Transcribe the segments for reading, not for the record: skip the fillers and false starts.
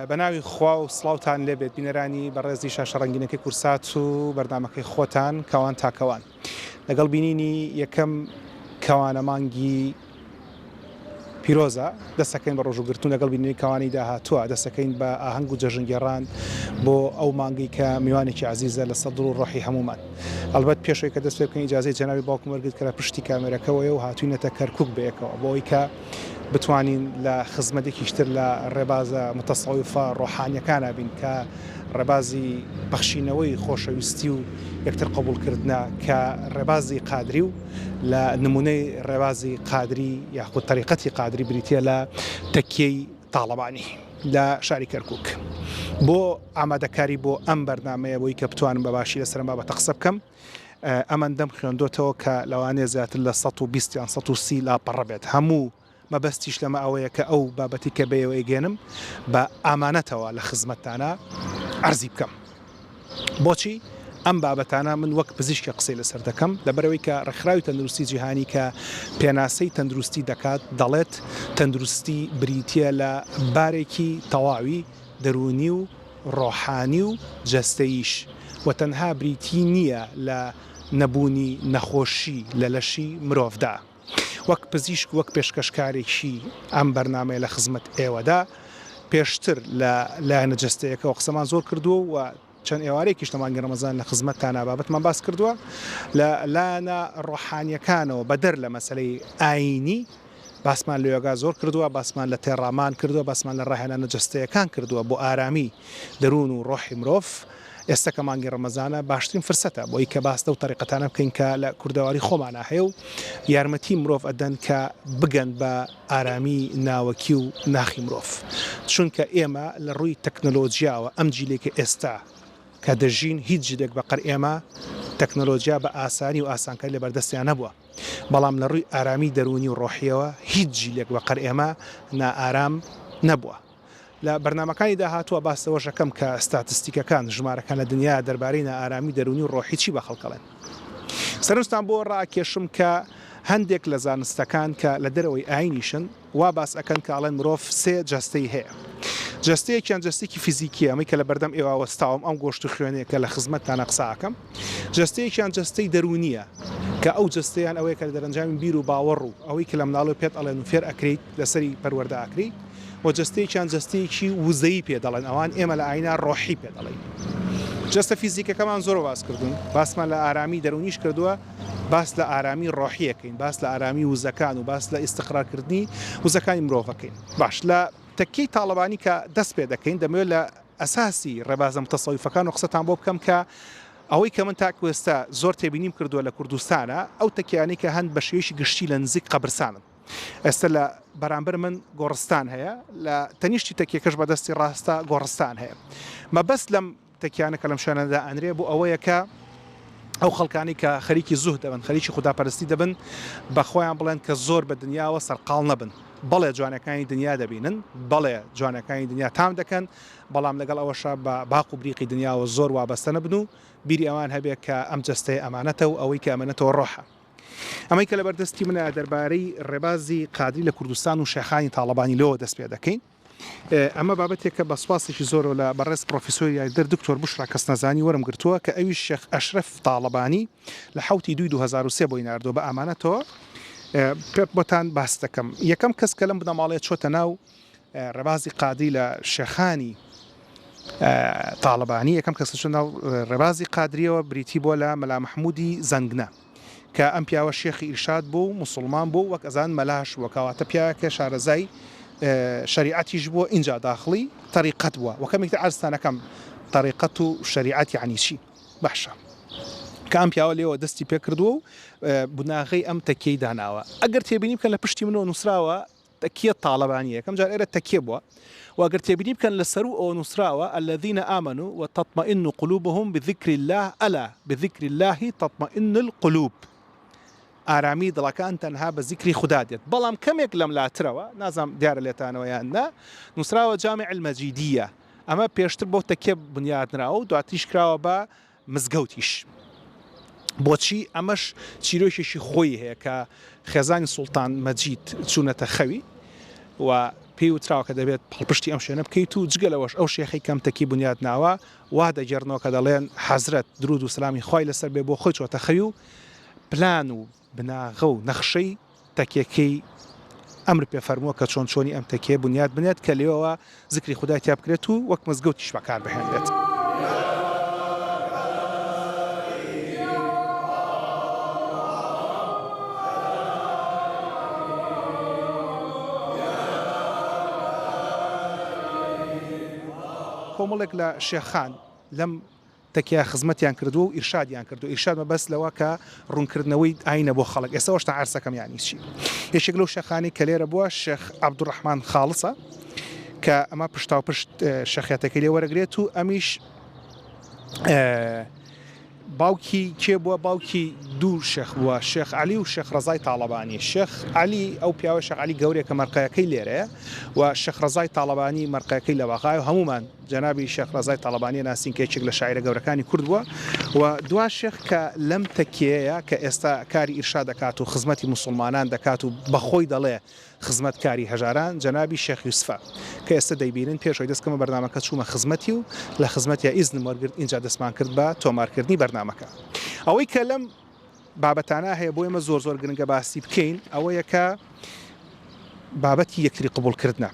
بەناوی خوا و سڵاوتان لێبێت بینەرانی بەڕێزی شاشە ڕەنگینەکەی کورسات و بەردامەکەی خۆتان کەوان تاکەوان لەگەڵ بینینی یەکەم کەوانە مانگی پیرۆزە دەستەکەین بە ڕۆژوگرتون لەگەڵ بینینی کەوانی داهاتووە دەستەکەین بە ئاهەنگ و جەژنگێڕان بۆ ئەو مانگی کە میوانێکی عزیزە لە سەدر و ڕۆحی هەمومان ئەلبەت پێشەوەی کە دەست پێ بکەین ئیجازەی جەنابی باوکم وەرگرت کە لە پشتی کامێرەکەوەیە و هاتووینەتە کەرکووک بەیەکەوە بۆی کە بتوانین لە خزمەتێکیشتر لە ڕێبازە متەسەویفە ڕۆحانیەکانە بین کە ڕێبازی بەخشینەوەی خۆشەویستی و یەکتر قبولکردنە کە ڕێبازی قادری و لە نمونەی ڕێبازی قادری یاخود تەریقەتی قادری بریتە لە تەکیەی تاڵەبانی لە شاری کەرکووک بۆ ئامادەکاری بۆ ئەم بەرنامەیە بۆی کە بتوانم بەباشی لەسەر بابەتە قسە بکەم ئەمەن دەم خوێندۆتەوە کە لەوانەیە زیاتر لە 120 یان 130 لاپەڕە بێت هەموو مەبەستیش لەمە ئەوەیە کە ئەو بابەتی کە بێەوە ئەگەێنم بە ئامانەتەوە لە خزمەتتانە ئەرزی بکەم بۆچی ئەم بابەتانە من وەک پزیشکە قسەی لەسەر دەکەم لەبەرەوەی کە ڕێکخراوی تەندروستی جیهانی کە پێناسەی تەندروستی دەکات دەڵێت تەندروستی بریتە لە بارێکی تەواوی دەرونی و ڕۆحانی و جەستەییش و تەنها بریتی نییە لە نەبوونی نەخۆشی لە لەشی مرۆڤدا وەک پزیشک وەک پێشکەشکارێکی ئەم بەرنامەیە لە خزمەت ئێوەدا پێشتر لە لایەنە جەستەیەکەوە قسەمان زۆر کردووە و چەند ئێوارێکیش لەمانگی ڕەمەزان لە خزمەتتانە بابەتمان باس کردووە لە لایەنە ڕۆحانیەکانەوە بەدەر لە مەسەلەی ئاینی باسمان لە یۆگا زۆر کردووە باسمان لە تێڕامان کردووە باسمان لە ڕاهێنانە جەستەیەکان کردووە بۆ ئارامی دەروون و ڕۆحی مرۆڤ ئێستا کە مانگی ڕەمەزانە باشترین فرسەتە بۆی کە باستە و تەریقەتانە بکەین کە لە کوردەواری خۆمانە هەیە و یارمەتی مرۆڤ ئەدەن کە بگەن بە ئارامی ناوەکی و ناخی مرۆڤ چونکە ئێمە لە ڕووی تەکنۆلۆژیاوە ئەم جیلێکە ئێستا کە دەژین هیچ جلێک بەقەر ئێمە تەکنۆلۆژیا بە ئاسانی و ئاسانکاری لە بەردەستیان نەبووە بەڵام لە ڕووی ئارامی دەرونی و ڕۆحیەوە هیچ جیلێک بەقەر ئێمە نائارام نەبووە لە بەرنمەکانی داهاتووە باستەوە شەکەم کە ستاتستیکەکان ژمارەکان لە دنیا دەربارەی نائارامی دەرونی و ڕۆحی چی بە خەڵکەڵێن سەرنجتان بۆ ڕاکێشم کە هەندێک لە زانستەکان کە لە دەرەوەی ئاینیشن وا باس ئەکەن کە ئەڵێن مرۆڤ سێ جەستەی هەیە جەستەیەکیان جەستێکی فیزیکی ئەمەی کە لە بەردەم ئێوە وەستاوم ئەم گۆشت و خوێنەیە کە لە خزمەتتانە قساکەم جەستەیەکیان جەستەی دەرونیە کە ئەو جەستەیان ئەوەیە کە لە دەرەنجامی بیر و باوەڕ و ئەوەی کە لە مناڵۆ پێت ئەڵێن فێر ئەکریت لەسەری پەروەردە ئەکری و جەستەیەکیان جەستەیەکی وزەیی پێ دەڵێن ئەوان ئێمە لە ئاینا ڕۆحی پێ دەڵێن جەستە فیزیکەکەمان زۆر باس کردوون باسمان لە ئارامی دەرونیش کردووە باس لە ئارامی ڕۆحیەکەین باس لە ئارامی وزەکان و باس لە ئیستقرارکردنی وزەکانی مرۆڤەکەین باش لە تەکیەی تاڵەبانی کە دەست پێ دەکەین دەمەوێت لە ئەساسی ڕێبازە متەسەویفەکان و قسەتان بۆ بکەم کە ئەوەی کە من تاکوێستا زۆر تێبینیم کردووە لە کوردستانە ئەو تەکیانەی کە هەند بە شێوەیەکی گشتی لە نزیک قەبرستانن ئێستا لە بەرامبەر من گۆڕستان هەیە لە تەنیشتی تەکیەکەش بەدەستی ڕاستە گۆڕستان هەیە مەبەست لەم تەکیانە کە لەم شوێنەدا ئەنرێ بۆ ئەوەیە کە ئەو خەڵکانی کە خەریکی زوهد دەبن خەریکی خوداپەرستی دەبن بەخۆیان بڵێن کە زۆر بە دنیاوە سەرقاڵ نەبن بەڵێ جوانەکانی دنیا دەبینن بەڵێ جوانەکانی دنیا تام دەکەن بەڵام لەگەڵ ئەوەشە بە باق و بریقی دنیاوە زۆر وابەستە نەبن و بیری ئەوان هەبێت کە ئەم جەستەیە ئەمانەتە و ئەوەی کە ئەمانەتەوە ڕۆحە ئەمەی کە لە بەردەستی منە دەربارەی ڕێبازی قادری لە کوردستان و شێخانی تاڵەبانی لەوە دەست پێ دەکەین ئەمە بابەتێکە بە سوپاسێکی زۆرە لە بەڕێز پرۆفیسۆری یاریدەر دکتۆر بوشرا کەسنەزانی وەرم گرتووە کە ئەوی شێخ ئەشرەف تاڵەبانی لە 2023 بۆی ناردووە بە ئامانەتەوە پێت بۆتان باس دەکەم یەکەم کەس کە لەم بنەماڵەیە چۆتە ناو ڕێبازی قادری لە شێخانی تاڵەبانی یەکەم کەس چۆن ناو ڕێبازی قادریەوە بریتی بۆ لە مەلا محمودی زەنگنە کە ئەم پیاوە شێخی ئیرشاد بوو مسلمان بوو وەک ئەزان مەلاش وەکەواتە پیاوەکە شارەزای شریعەتیش بووە اینجا داخلی طریقەت بووە وەکەمێک عەرزتانەکەم طریقەت و شریعەت یعنی چی باشە کە ئەم پیاوە لێەوە دەستی پێ کردووە و بناغەی ئەم تەکیەی داناوە ئەگەر تێبینی بکەن لە پشتی منەوە نووسراوە تەکیە تاڵەبانی یەکەم جار ئێرە تەکیە بووە وەگەر تێبینی بکەن لەسەر و ئەوە نووسراوە الذين آمنوا وتطمئن قلوبهم بذكر الله ألا بذكر الله تطمئن القلوب ئارامی دڵەکان تەنها بە زیکری خوددا دێت بەڵام کەمێک لەم لاترەوە نازام دیارە لێتانەوە یاننا نووسراوە جامع المەجیدیە ئەمە پێشتر بۆ تەکیە بنیادنراوە و دواتیش کراوە بە مزگەوتیش بۆچی ئەمەش چیرۆکێکی خۆی هەیە کە خێزانی سوڵتان مەجید چوونەتە خەوی و پێی وتراوە کە دەبێت پاڵپشتی ئەم شوێنە بکەیت و جگەلەوەش ئەو شێخی کەمتەکی بنیاد ناوە وا دەگەڕنەوە کە دەڵێن حەزرەت درود و سلامی خوای لەسەر بێ بۆ خۆی چۆتە خەوی و پلان و بناغە و نەخشەی تەکیەکەی ئەمر پێ فەرمووە کە چۆن چۆنی ئەم تەکیە بنیاد بنێت کە لێەوە زکری خودای تیا بکرێت و وەک مزگەوتیش بەکار بهێنرێت. کۆمەڵێک لە شێخان لەم تەکیە خزمەتیان کردو و ئیرشادیان کردو. ئیرشاد مەبەست لەوە کە ڕوونکردنەوەی ئاینە بۆ خەڵک. ئێستا هێشتا عەرسەکەم یانی چی؟ یەکێک لەو شێخانی کە لێرە بووە شێخ عەبدوڕەحمان خاڵسە کە ئەمە پشتاوپشت شێخیەتەکەی لێ وەرەگرێت و ئەمیش باوکی کێ بووە؟ باوکی دوو شێخ بووە، شێخ عەلی و شێخ ڕەزای تاڵەبانی. شێخ عەلی ئەو پیاوە شێخ عەلی گەورەیە کە مەرقەیەکەی لێرەیە و شێخ ڕەزای تاڵەبانی مەرقەیەکەی لە باغایە و هەمومان جەنابی شێخ ڕەزای تاڵەبانی ناسین کە یەکێک لە شاعیرە گەورەکانی کورد بووە و دوا شێخ کە لەم تەکیەیە کە ئێستا کاری ئیرشاد دەکات و خزمەتی موسڵمانان دەکات و بەخۆی دەڵێ خزمەتکاری هەژاران جەنابی شێخ یوسفە کە ئێستا دەیبینن پێشەوەی دەستکەمە بەرنامەکە چوومە خزمەتی و لە خزمەتیا ئیزنم وەرگرت اینجا دەستمان کرد بە تۆمارکردنی بەرنامەکە. ئەوەی کە لەم بابەتانە هەیە بۆ ئێمە زۆر گرنگە باسی بکەین ئەوەیە کە بابەتی یەکتری قبولکردنە.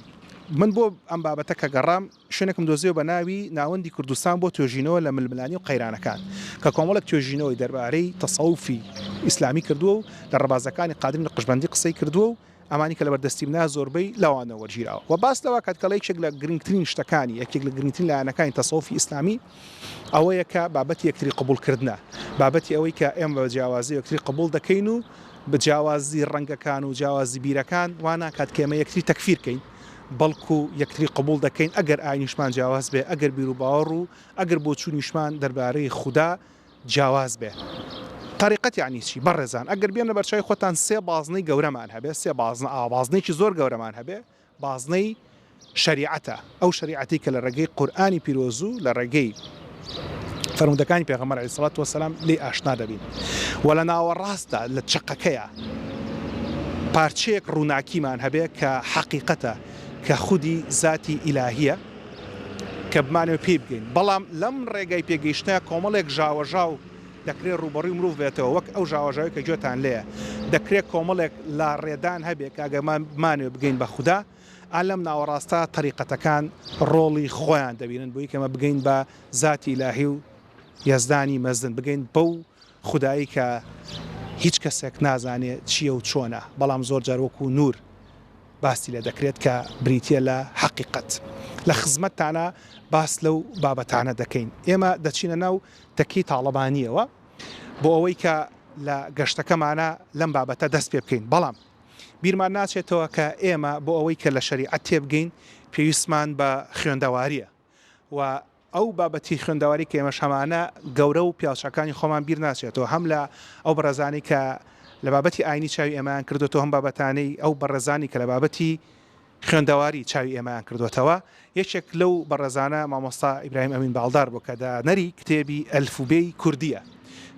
من بۆ ئەم بابەتە کە گەڕام شوێنێکم دۆزیەوە بە ناوی ناوەندی کوردستان بۆ توێژینەوە لە ململانی و قەیرانەکان کە کۆمەڵێک توێژینەوەی دەربارەی تەسەوفی ئیسلامی کردووە و لە ڕەبازەکانی قادری نەقشبەندی قسەی کردووە و ئەمانی کە لە بەردەستی منە زۆربەی لەوانە وەرگیراوە و باس لەوە کاتکەڵی یەکێک لە گرنگترین شتەکانی یەکێک لە گرنگترین لایەنەکانی تەسەوفی ئیسلامی ئەوەیە کە بابەتی یەکتری قبولکردنە، بابەتی ئەوەی کە ئێمە بە جیاوازی یەکتری قبول دەکەین و بە جیاوازی ڕەنگەکان و جیاوازی بیرەکان وانە کات کە ئێمە یەکتری تەکفیرکەین بەڵکو یەکتری قبول دەکەین ئەگەر ئاینیشمان جیاواز بێ، ئەگەر بیر و باوەڕ و ئەگەر بۆ چوونیشمان دەربارەی خودا جیاواز بێ. طریقەت یعنی چی؟ بەڕێزان ئەگەر بێنە بەرچاوی خۆتان سێ بازنەی گەورەمان هەبێ، سێ بازنەیەکی زۆر گەورەمان هەبێ، بازنەی شەریعەتە، ئەو شەریعەتی کە لە ڕێگەی قورئانی پیرۆزوو لە ڕێگەی فەرمودەکانی پێغەمبەر عەلەیهی سەڵات وەسەلام لێ ئاشنا دەبین و لە ناوەڕاستدا لە چقەکەیە پارچەیەک ڕووناکیمان هەبێ کە حەقیقەتە کە خودی ذاتی ئیلاهیە کە بمانەوە پێی بگەین. بەڵام لەم ڕێگەی پێگەیشتە کۆمەڵێک ژاوەژاو دەکرێت ڕوبەڕووی مرۆڤ بێتەوە وەک ئەو ژاوەژاوی کە گوێتان لێیە، دەکرێت کۆمەڵێک لا ڕێدان هەبێت کە ئەگەمان بمانەوە بگەین بە خودا ئالەم ناوەڕاستە طریقەتەکان ڕۆڵی خۆیان دەبینن بۆی کەمە بگەین بە ذاتی ئیلاهی و یەزدانی مەزن، بگەین بەو خودایی کە هیچ کەسێک نازانێت چییە و چۆنە، بەڵام زۆر جار وەکو نور باسی لێ دەکرێت کە بریتە لە حەقیقەت. لە خزمەتتانە باس لەو بابەتانە دەکەین. ئێمە دەچینە ناو تەکی تاڵەبانیەوە بۆ ئەوەی کە لە گەشتەکەمانە لەم بابەتە دەست پێ بکەین، بەڵام بیرمان ناچێتەوە کە ئێمە بۆ ئەوەی کە لە شەریعەت تێبگەین پێویستمان بە خوێندەواریە و ئەو بابەتی خوێندەواری کە ئێمەش هەمانە گەورە و پیاوچەکانی خۆمان بیر ناچێتەوە هەم لە ئەو بەڕێزانی کە لە بابەتی ئاینی چاوی ئێمەیان کردوێتەوە هەم بابەتانەی ئەو بەڕێزانی کە لە بابەتی خوێندەواری چاوی ئێمەیان کردوێتەوە. یەکێک لەو بەڕێزانە مامۆستا ئیبراهیم ئەمین باڵدار بوو کە دانەری کتێبی ئەلفوبێی کوردیە.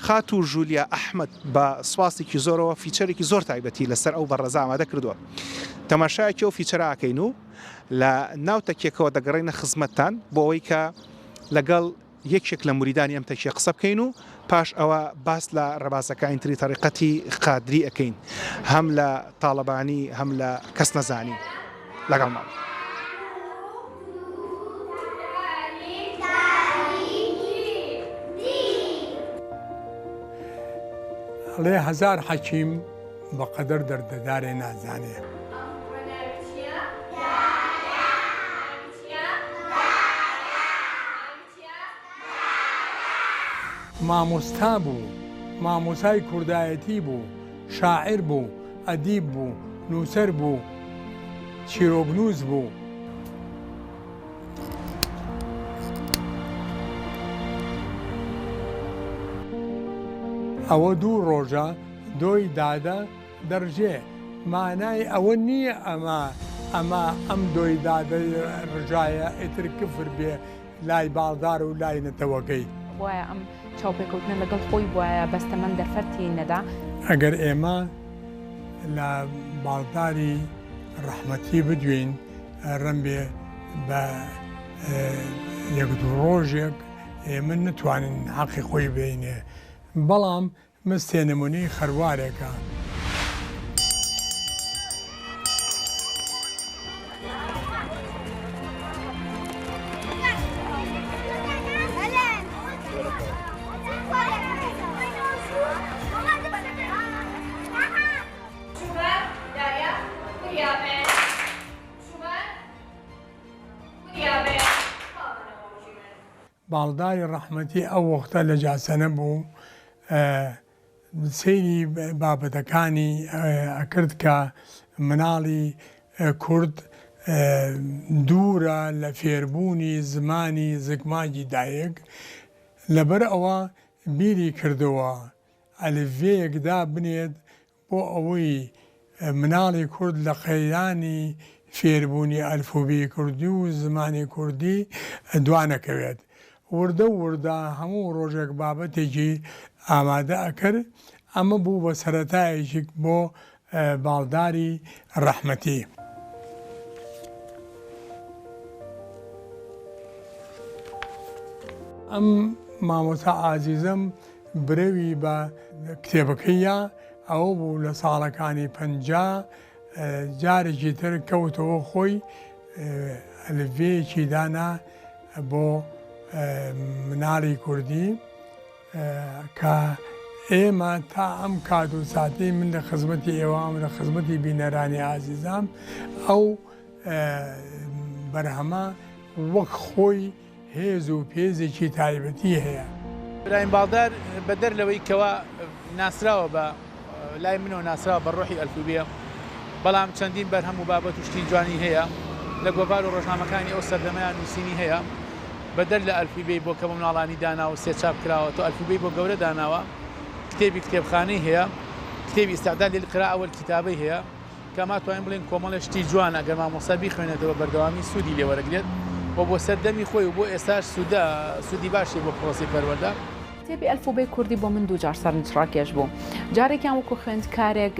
خات و ژولیا ئەحمەد بە سواسێکی زۆرەوە فیچەرێکی زۆر تایبەتی لەسەر ئەو بەڕێزە ئامادە کردووە. تەماشایەکی ئەو فیچەرە ئاکەین و لە ناو تەکیەکەوە دەگەڕێنە خزمەتتان بۆ ئەوەی کە لەگەڵ یەکێک لە موریدانی ئەم تەکیە قسە بکەین و پاش ئەوە باس لە ڕەبازەکانی تری تەریقەتی قادری ئەەکەین، هەم لە تاڵەبانی هەم لە کەس نەزانی لەگەڵمان. لێ هەزار حەکیم بەقەدەر دەردەدارێ نازانێ. مامۆستا بوو، مامۆسای کوردایەتی بوو، شاعر بوو، ئەدیب بوو، نووسەر بوو، چیرۆکنووس بوو. ئەوە دوو ڕۆژە دۆی دادە دەڕژێ، مانای ئەوە نییە ئەم دۆی دادە ڕژایە ئیتر کفر بێ لای باڵدار و لای نەتەوەکەی. وایە ئەم چاوپێکەوتنە لەگەڵ خۆی وایە بەستەمەند دەرفەتی نەدا. ئەگەر ئێمە لە باڵداری ڕەحمەتی بدوین ڕەن بێ بە یەک دوو ڕۆژێک من نتوانین حەقی خۆی بینێ بەڵام مستێ نمونەی خەروارێکە. باڵداری ڕەحمەتی ئەو وەختە لە جاسەنە بوو سەیری بابەتەکانی ئەکرد کە مناڵی کورد دوورە لە فێربوونی زمانی زگماگی دایک لەبەر ئەوە بیری کردەوە ئەلڤێیەکدا بنێت بۆ ئەوەی مناڵی کورد لە قەیرانی فێربوونی ئەلفوبی کوردی و زمانی کوردی دوانەکەوێت. وردە وردە هەموو ڕۆژێک بابەتێکی ئامادە ئەکرد ئەمە بوو بە سەرەتایەکی بۆ باڵداری ڕەحمەتی. ئەم مامۆستا ئازیزم برەوی بە کتێبەکەیە ئەوە بوو لە ساڵەکانی 50 جارێکی تر کەوتەوە خۆی ئەلڤێیەکی دانا بۆ مناڵی کوردی کە ئێمە تا ئەم کات و ساتی من لە خزمەتی ئێوام لە خزمەتی بینەرانی ئازیزام ئەو بەرهەمە وەک خۆی هێز و پێزێکی تایبەتی هەیە. برایم باڵدار بەدەر لەوەی کەوا ناسراوە بە لای منەوە ناسراوە بە ڕۆحی ئەلفوبێ بەڵام چەندین بەرهەم و بابەت و شتی جوانی هەیە لە گۆڤار و ڕۆژنامەکانی ئەو سەردەمەیان نووسینی هەیە بەدەر لە ئەلفوبێ بۆ کە بە مناڵانی داناوە سێ چاپ کراوە تۆ ئەلفوبێ بۆ گەورە داناوە کتێبی کتێبخانەی هەیە کتێبی ئیستعداد للقراءة کتابەی هەیە کە ما توانین بڵێن کۆمەڵە شتی جوان ئەگەر مامۆستا بیخوێنێتەوە بەردەوامی سوودی لێوەرەگرێت و بۆ سەردەمی خۆی و بۆ ئێستاش سوودی باشی بۆ پرۆسی پەروەردە. کتێبی ئەلفوبێی کوردی بۆ من دوو جار سەرنجڕاکێش بوو. جارێکیان وەکو خوێندکارێک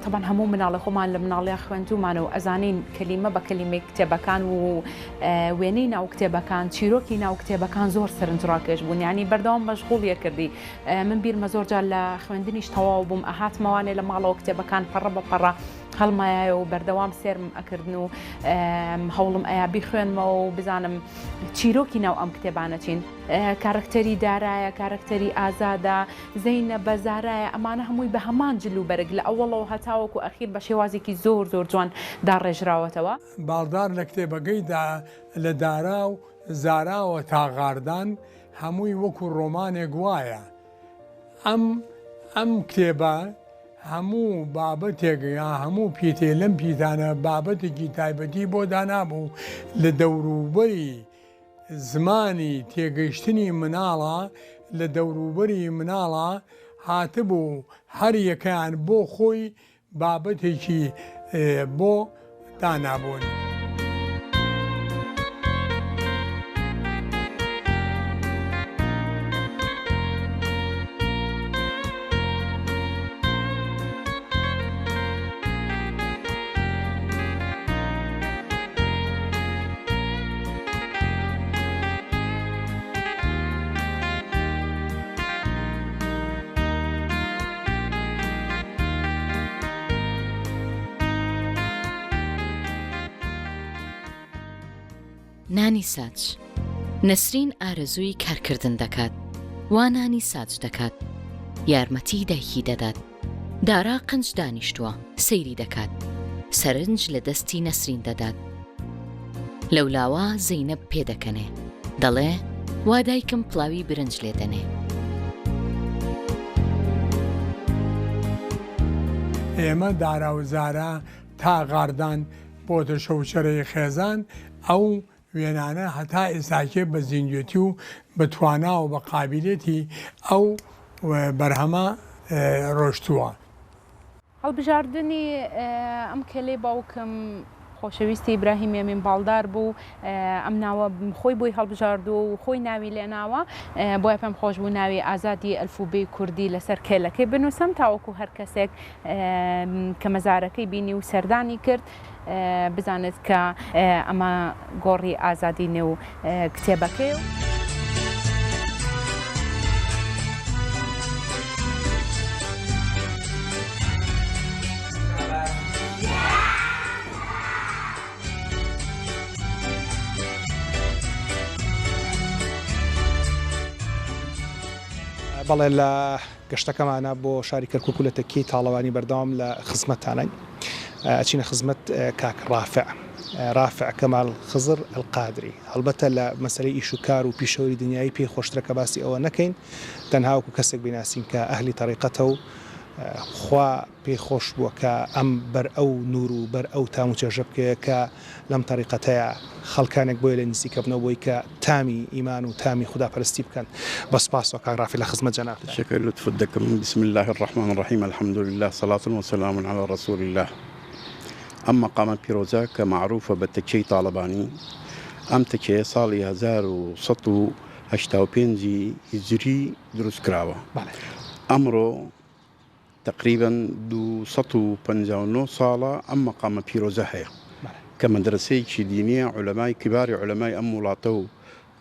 تەبەن هەموو مناڵی خۆمان لە مناڵیا خوێندومانە و ئەزانین کەلیمە بە کەلیمەی کتێبەکان و وێنەی ناو کتێبەکان چیرۆکی ناو کتێبەکان زۆر سەرنجڕاکێش بوون یعنی بەردەوام مەشغوڵیە کردی. من بیرمە زۆر جار لە خوێندنیش تەواو بووم ئەهاتمەوانێ لە ماڵەوە کتێبەکان پەڕە بە پەڕە هەڵمایە و بەردەوام سێرم ئەکردن و هەوڵم ئەیا بیخوێنمەوە و بزانم چیرۆکی ناو ئەم کتێبانە چین. کارکتەری دارایە کارکتەری ئازادە زەینە بەزارایە ئەمانە هەمووی بە هەمان جلو بەرگ لە ئەوڵەوە هەتاوەکو ئەخیر بە شێوازێکی زۆر زۆر جوان داڕێژراوەتەوە. باڵدار لە کتێبەکەیدا لە دارا و زاراوە تاغاردان هەمووی وەکو ڕۆمانێک وایە. ئەم کتێبە هەموو بابەتێک یا هەموو پیتێ لەم پیتانە بابەتێکی تایبەتی بۆ دانابوو لە دەوروبەری زمانی تێگەیشتنی مناڵە لە دەوروبەری مناڵە هاتبوو هەر یەکەیان بۆ خۆی بابەتێکی بۆ دانابوون. نانی ساج نەسرین ئارەزووی کارکردن دەکات وانانی ساج دەکات یارمەتی دایکی دەدات دارا قنج دانیشتووە سەیری دەکات سەرنج لە دەستی نەسرین دەدات لەولاوە زەینەب پێدەکەنێ دەڵێ وا دایکم پڵاوی برنج لێ دەنێ. ئێمە دارا و زارا تا غاردان بۆتە شەوچەرەی خێزان ئەو وێنانە هەتا ئێستاکێ بە زیندوێتی و بە توانا و بە قابلێتی ئەو بەرهەمە ڕۆشتووە. هەڵبژاردننی ئەم کەلەی باوکم خۆشەویستی ئیبراهیم ئەمین باڵدار بوو ئەم ناوە خۆی بۆی هەڵبژاردو و خۆی ناوی لێناوە بۆیە پێم خۆش بوو ناوی ئازادی ئەلفوبێی کوردی لەسەر کێلەکەی بنووسم تاوەکو هەر کەسێک کە مەزارەکەی بینی و سەردانی کرد بزانێت کە ئەمە گۆڕی ئازادی نێو کتێبەکەی. بەڵێ لە گەشتەکەمانە بۆ شاری کەرکووک و لە تەکیەی تاڵەوانی بەردەوام لە خزمەتتانە ئەچینە خزمەت کاک ڕافع کەمال خزر القادری هەڵبەتە لە مەسەلەی ئیش و کار و پیشەوەری دنیایی پێی خۆشترەکە باسی ئەوە نەکەین تەنها وەکو کەسێک بیناسین کە ئەهلی تەریقەتە و خوا پێی خۆش بووە کە ئەم بەر ئەو نور و بەر ئەو تام و چێژە بکەیە کە لەم تەریقەتەیە خەڵکانێک بۆی لە نزیکەبنەوە بۆی کە تامی ئیمان و تامی خوداپەرستی بکەن بە سپاس و کاک ڕافع لە خزمەت جەناب. شكرا لطف دەکەم. بسم الله الرحمن الرحيم الحمد لله صلاة وسلام على رسول الله. أما قام پیرۆزە کە معروفە بە تەکیەی تاڵەبانی ئەم تەکیە ساڵی 1985 هیجری دروست کراوە. ئەمڕۆ تقریبا 259 ساڵە ئەم مەقامە پیرۆزە هەیە کە مەدرسەیەکی دینیە عولەمای کباری عولەمای ئەم وڵاتە و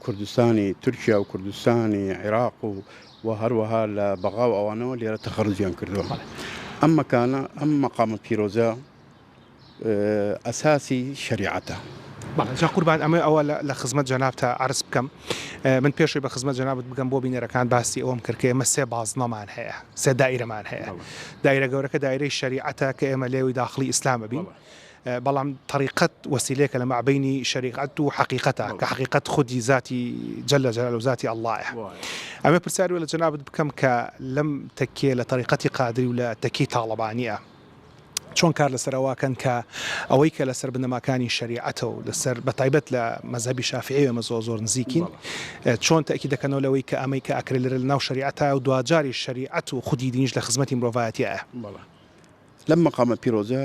کوردستانی تورکیا و کوردستانی عێراق و هەروەها لە بەغا و ئەوانەوە لێرە تەخەڕوجیان کردووە. ئەم مەکانە ئەم مەقامە پیرۆزە ئەساسی شریعەتە. جا قوربان ئەمە ئەوە لە خزمەت جەنابتە عرض بکەم من پێشوی بە خزمەت جەنابت بگەم بۆ بینەرەکان باسی ئەوەم کرد کە ئێمە سێ بازنەمان هەیە سێ دائیرەمان هەیە. دایرە گەورەکە دایرەی شریعەتە کە ئێمە لێوی داخلی ئیسلامە بین بەڵام طریقەت وسیلەیەکە لە مابینی شریعەت و حقیقەتە کە حقیقەت خودی ذاتی جل جلاله و ذاتی ئەڵڵایە. ئەمە پرسیاری لە جەنابت بکەم کە لەم تەکیە لە طریقەتی قادری و لە تەکیی تاڵەبانیە چۆن کار لەسەرەوەکەن کە ئەوەی کە لەسەر بنەماکانی شریعەتە و لەسەر بەتایبەت لە مەذهبی شافعی ئێمە زۆر نزیکین چۆن تاکید دەکەنەوە لەوەی کە ئەمەی کە ئەکرێت لە ناو شریعەتە و دوجاری شریعەت و خودی دینیش لە خزمەتی مرۆڤایەتیە. لەم مەقامە پیرۆزە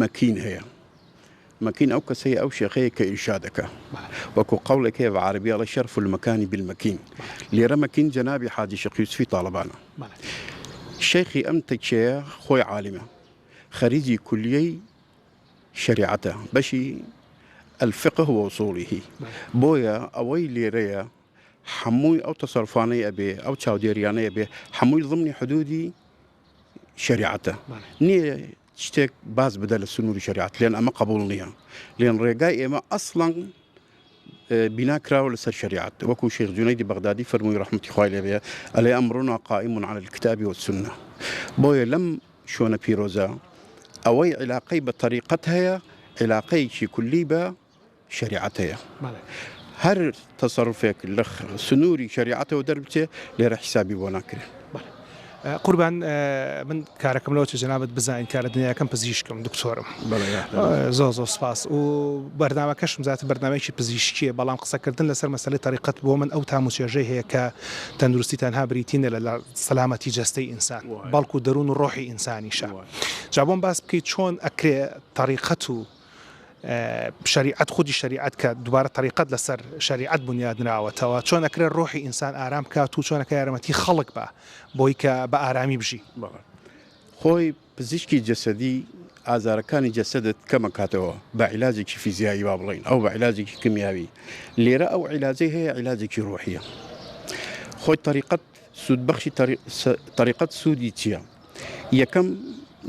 مەکین هەیە. مەکین ئەو کەسەیە ئەو شێخەیە کە ئینشا دەکە وەکو قەولێکەیە بە عەرەبی ئەڵێ شەرف المەکانی بالمەکین. لێرە مەکین جەنابی حاجی شەقی یوسفی تاڵەبانە. شێخی ئەم تەکیەیە خۆی عالمە خەریجی کولیەی شریعەتە بەشی الفقه ووصوله بۆیە ئەوەی لێرەیە هەمووی ئەو تەسەڕفانەی ئەبێ ئەو چاودێریانەیە بێ هەمووی ضمنی حدودی شریعەتە نییە شتێک باز بدە لە سنووری شریعەت لێن ئەمە قبول نییە لێن ڕێگای ئێمە ئەسڵەن بناكراو لسر شريعة وكو شيخ جنيد بغدادي فرمي رحمة خوالي لبيا ألي أمرنا قائم على الكتاب والسنة بويا لم شون بيروزا أوي علاقي بطريقتها علاقي شي كلي بشريعتها هر تصرفك لخ سنوري شريعته ودربته لير حسابي وناكره قوربان من کارەکەم لەوە جەنابەت بزانین کارە دنیاکەم پزیشکم دکتۆرم زۆر سپاس و بەرنامەکەشم زیاتر بەرنامەیەکی پزیشکیە بەڵام قسەکردن لەسەر مەسەلەی طریقەت بۆ من ئەو تاموچێژەی هەیە کە تەندروستی تەنها بریتینە لە سەلامەتی جەستەی ئینسان بەڵکو دەروون و ڕۆحی ئینسانیشە. جا بۆم باس بکەیت چۆن ئەکرێ طریقەت و شریعت خودی شریعت کە دوبارە طریقەت لەسەر شریعت بنیاد نراوەتەوە چۆن ئەکرێت ڕۆحی ئینسان ئارام بکات و چۆنەکە یارمەتی خەڵک بە بۆی کە بە ئارامی بژی. خۆی پزیشکی جەسەدی ئازارەکانی جەسەدت کەمە کاتەوە بە عیلاجێکی فیزیایی با بڵین ئەو بە عیلاجێکی کیمیاوی لێرە ئەو عیلاجەی هەیە عیلاجێکی ڕۆحیە. خۆی طریقەت سوودبەخشی طریقەت سوودی چییە؟ یەکەم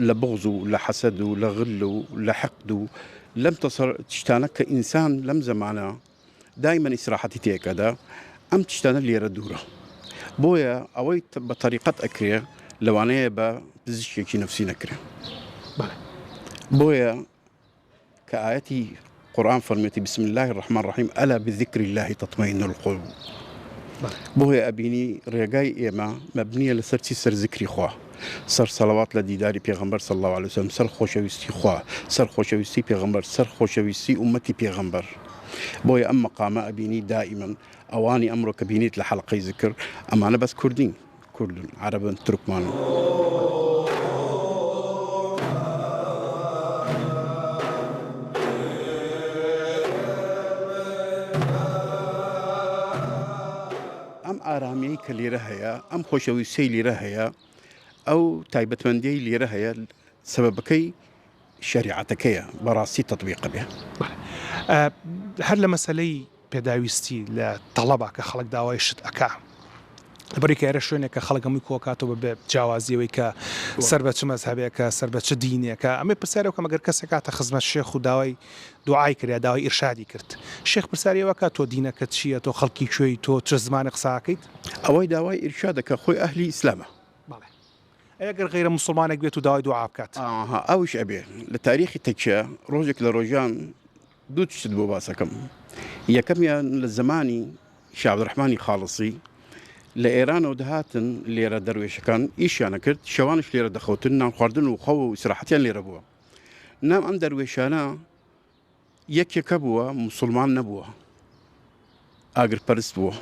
لە بغض و لە حەسەد و لە غل و لە حەقد و لم تصر تشتانا كإنسان لم زمانه دائما إسراحتي تيكدا أم تشتانا اللي يردوره بويا أوي بطريقة أكريه لو أنا بزشكي نفسي نكره بويا كآياتي قرآن فرميتي بسم الله الرحمن الرحيم ألا بذكر الله تطمئن القلوب بويا أبيني رجاي إيما مبنية لسرتي سر ذكري خواه سر صلوات لديداري پیغمبر صلى الله عليه وسلم سر خوشويستي خواه سر خوشويستي پیغمبر سر خوشويستي أمتي پیغمبر بويا أم مقامة أبيني دائما أواني أمرك بينيت لحلقة ذكر أما أنا بس كردين عربا تركمان ئارامی کە لێرە هەیە ئەم خۆشەویستەی لێرە هەیە ئەو تایبەتمەندی لێرە هەیە سەبەبەکەی شریعەتەکەیە بەڕاستی تەطبیق بێ. هەر لە مەسلەی پێداویستی لە تەڵەبا کە خەڵک داوای شت ئەکا بەریکە ئێرە شوێنێکە خەڵک هەمووی کۆکاتەوە بێ جیاوازیەوەی کە سەر بە چ مەزهەبێکە سەر بە چ دینێکە ئەمە پرسیارەوە مەگەر کەسێک کاتە خزمەت شێخ و داوای دوعای کرد داوای ئیرشادی کرد شێخ پرسیارەوە کە تۆ دینەکەت چییە تۆ خەڵکی کوێی تۆ چ زمانی قساکەیت ئەوەی داوای ئیرشادەکە خۆی ئەهلی ئیسلامە ئەگەر غیرە مسلمانێک بێت و داوای دوعا بکات ئەوش ئەبێ لە تاریخی تەکیە ڕۆژێک لە ڕۆژان دوو شت بۆ باسەکەم یەکەمیان لە زمانی شێخ عەبدوڕەحمانی خاڵسی لە ئێرانەوە دەهاتن لێرە دەروێشەکان ئیشیانە کرد شەوانش لێرە دەخەوتن نان خواردن و خەو و ئیسراحەتیان لێرە بووە نام ئەم دەروێشانە یەکێکە بووە مسلمان نەبووە ئاگرپەرست بووە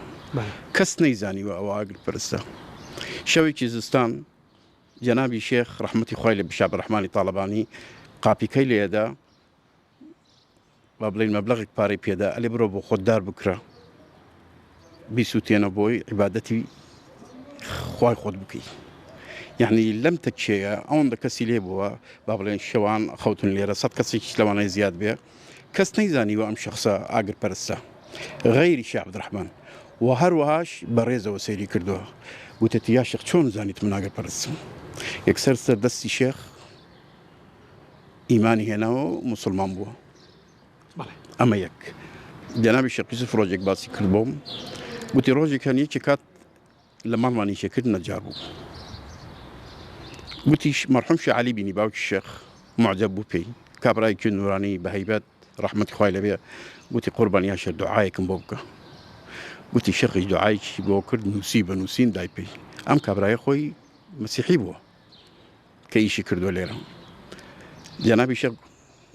کەس نەیزانیوە ئەوە ئاگرپەرستە شەوێکی زستان جەنابی شێخ ڕەحمەتی خوای لە شێخ عەبدوڕەحمانی تاڵەبانی قاپیکەی لێدا با بڵێن مەبلەغێک پارەی پێدا ئەلێ بڕۆ بۆ خۆتدار بکرە بیسووتێنە بۆی عیبادەتی خوای خۆت بکەی یعنی لەم تەکێیە ئەوەندە کەسی لێ بووە با بڵێن شەوان خەوتن لێرە سەد کەسێکی لەوانەیە زیاد بێ کەس نەیزانیوە ئەم شەخسە ئاگرپەرستە غەیری شێخ عەبدوڕەحمان و هەروەهاش بەڕێزەوە سەیری کردووە گوتێتی یا شێخ چۆن زانیت من ئاگرپەرستم یەکسەر سەر دەستی شێخ ئیمانی هێناوە و موسڵمان بووە ئەمە یەک جەنابی شێخ یوسف ڕۆژێک باسی کرد بۆم گوتی ڕۆژێکان یەکی کات لە ماڵمانی شێکرد نەجار بوو گوتی مەرحوم شێخ عەلی بینی باوکی شێخ معجەب بوو پێی کابرایەکی نورانی بە هەیبەت ڕەحمەتی خوای لەبێ گوتی قوربان یا شێخ دوعایەکم بۆ بکە گوتی شێخیش دوعایەکی بۆ کرد نووسی بە نووسین دای پێی ئەم کابرایە خۆی مەسیحی بووە کە ئیشی کردووە لێرە جەنابی شێخ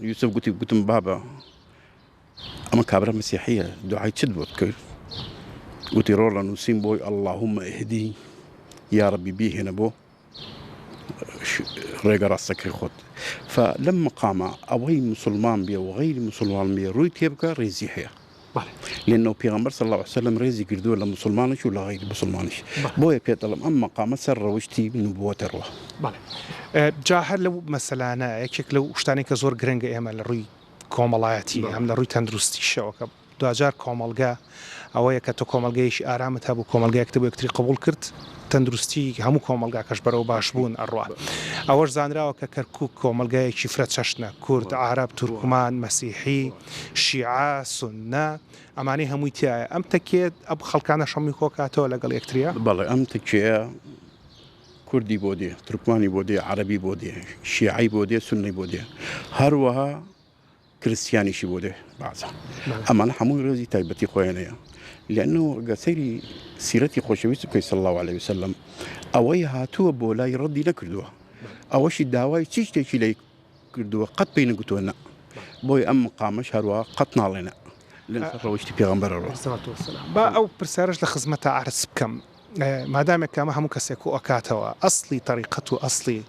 یوسف گوتم بابە ئەمە کابرا مەسیحیە دوعای چت بۆت کرد گوتی ڕۆ لە نووسین بۆی اللهم اهدی یا ڕەبی بیهێنە بۆ ڕێگە ڕاستەکەی خۆت فلەم مقامە ئەوەی مسلمان بێ و غەیری مسلمان بێ ڕووی تێ بکە ڕێزی هەیە لأنه پێغەمبەر صلی الله عليه وسلم ڕێزی کردووە لە مسلمانش و لە غەیری مسلمانش بۆیە پێت دەڵێم ئەم مەقامە سەر ڕەوشتی نبووەتە ڕوە جا هەر لەو مەسەلانە یەکێک لەو شتانی کە زۆر گرنگە ئێمە لە ڕووی کۆمەڵایەتی هەم لە ڕووی تەندروستیشەوە کە دوجار کۆمەڵگا ئەوەیە کە تۆ کۆمەلگەیەکی ئارامت هەبوو کۆمەلگایەکتە بۆ یەکتری قبول کرد تەندروستی هەموو کۆمەلگاکەش بەرەو باشبوون ئەڕوا ئەوەش زانراوە کە کەرکووک کۆمەلگایەکی فرە چەشنە کورد عارەب تورکمان مەسیحی شیعە سونە ئەمانەی هەمووی تایە ئەم تەکێت ئەم خەڵکانە شەمی کۆکاتەوە لەگەڵ یەکتریە بەڵێ ئەم تەکێیە کوردی بۆ دێ تورکمانی بۆ دێ عەرەبی بۆ دێ شیعی بۆ دێ سونی بۆ دێ هەروەها کریسیانیشی بۆ دێ بازە ئەمانە هەمووی ڕێزی تایبەتی خۆیانەیە لأنه سەیری سیرەتی خۆشەویست بکەی صلی الله عليه وسلم ئەوەی هاتووە بۆ لای ڕەدی نەکردووە ئەوەشی داوای چی شتێکی لای کردووە قەت پێی نەگوتووە نە بۆی ئەم مقامەش هەروە قەت ناڵێنە لەسەر ڕەوشتی پێغەمبەرەوە با ئەو پرسیارش لە خزمەتە عرض بکەم مادامێک کامە هەموو کەسێک و ئەکاتەوە ئەسڵی تەریقەت و ئەسڵی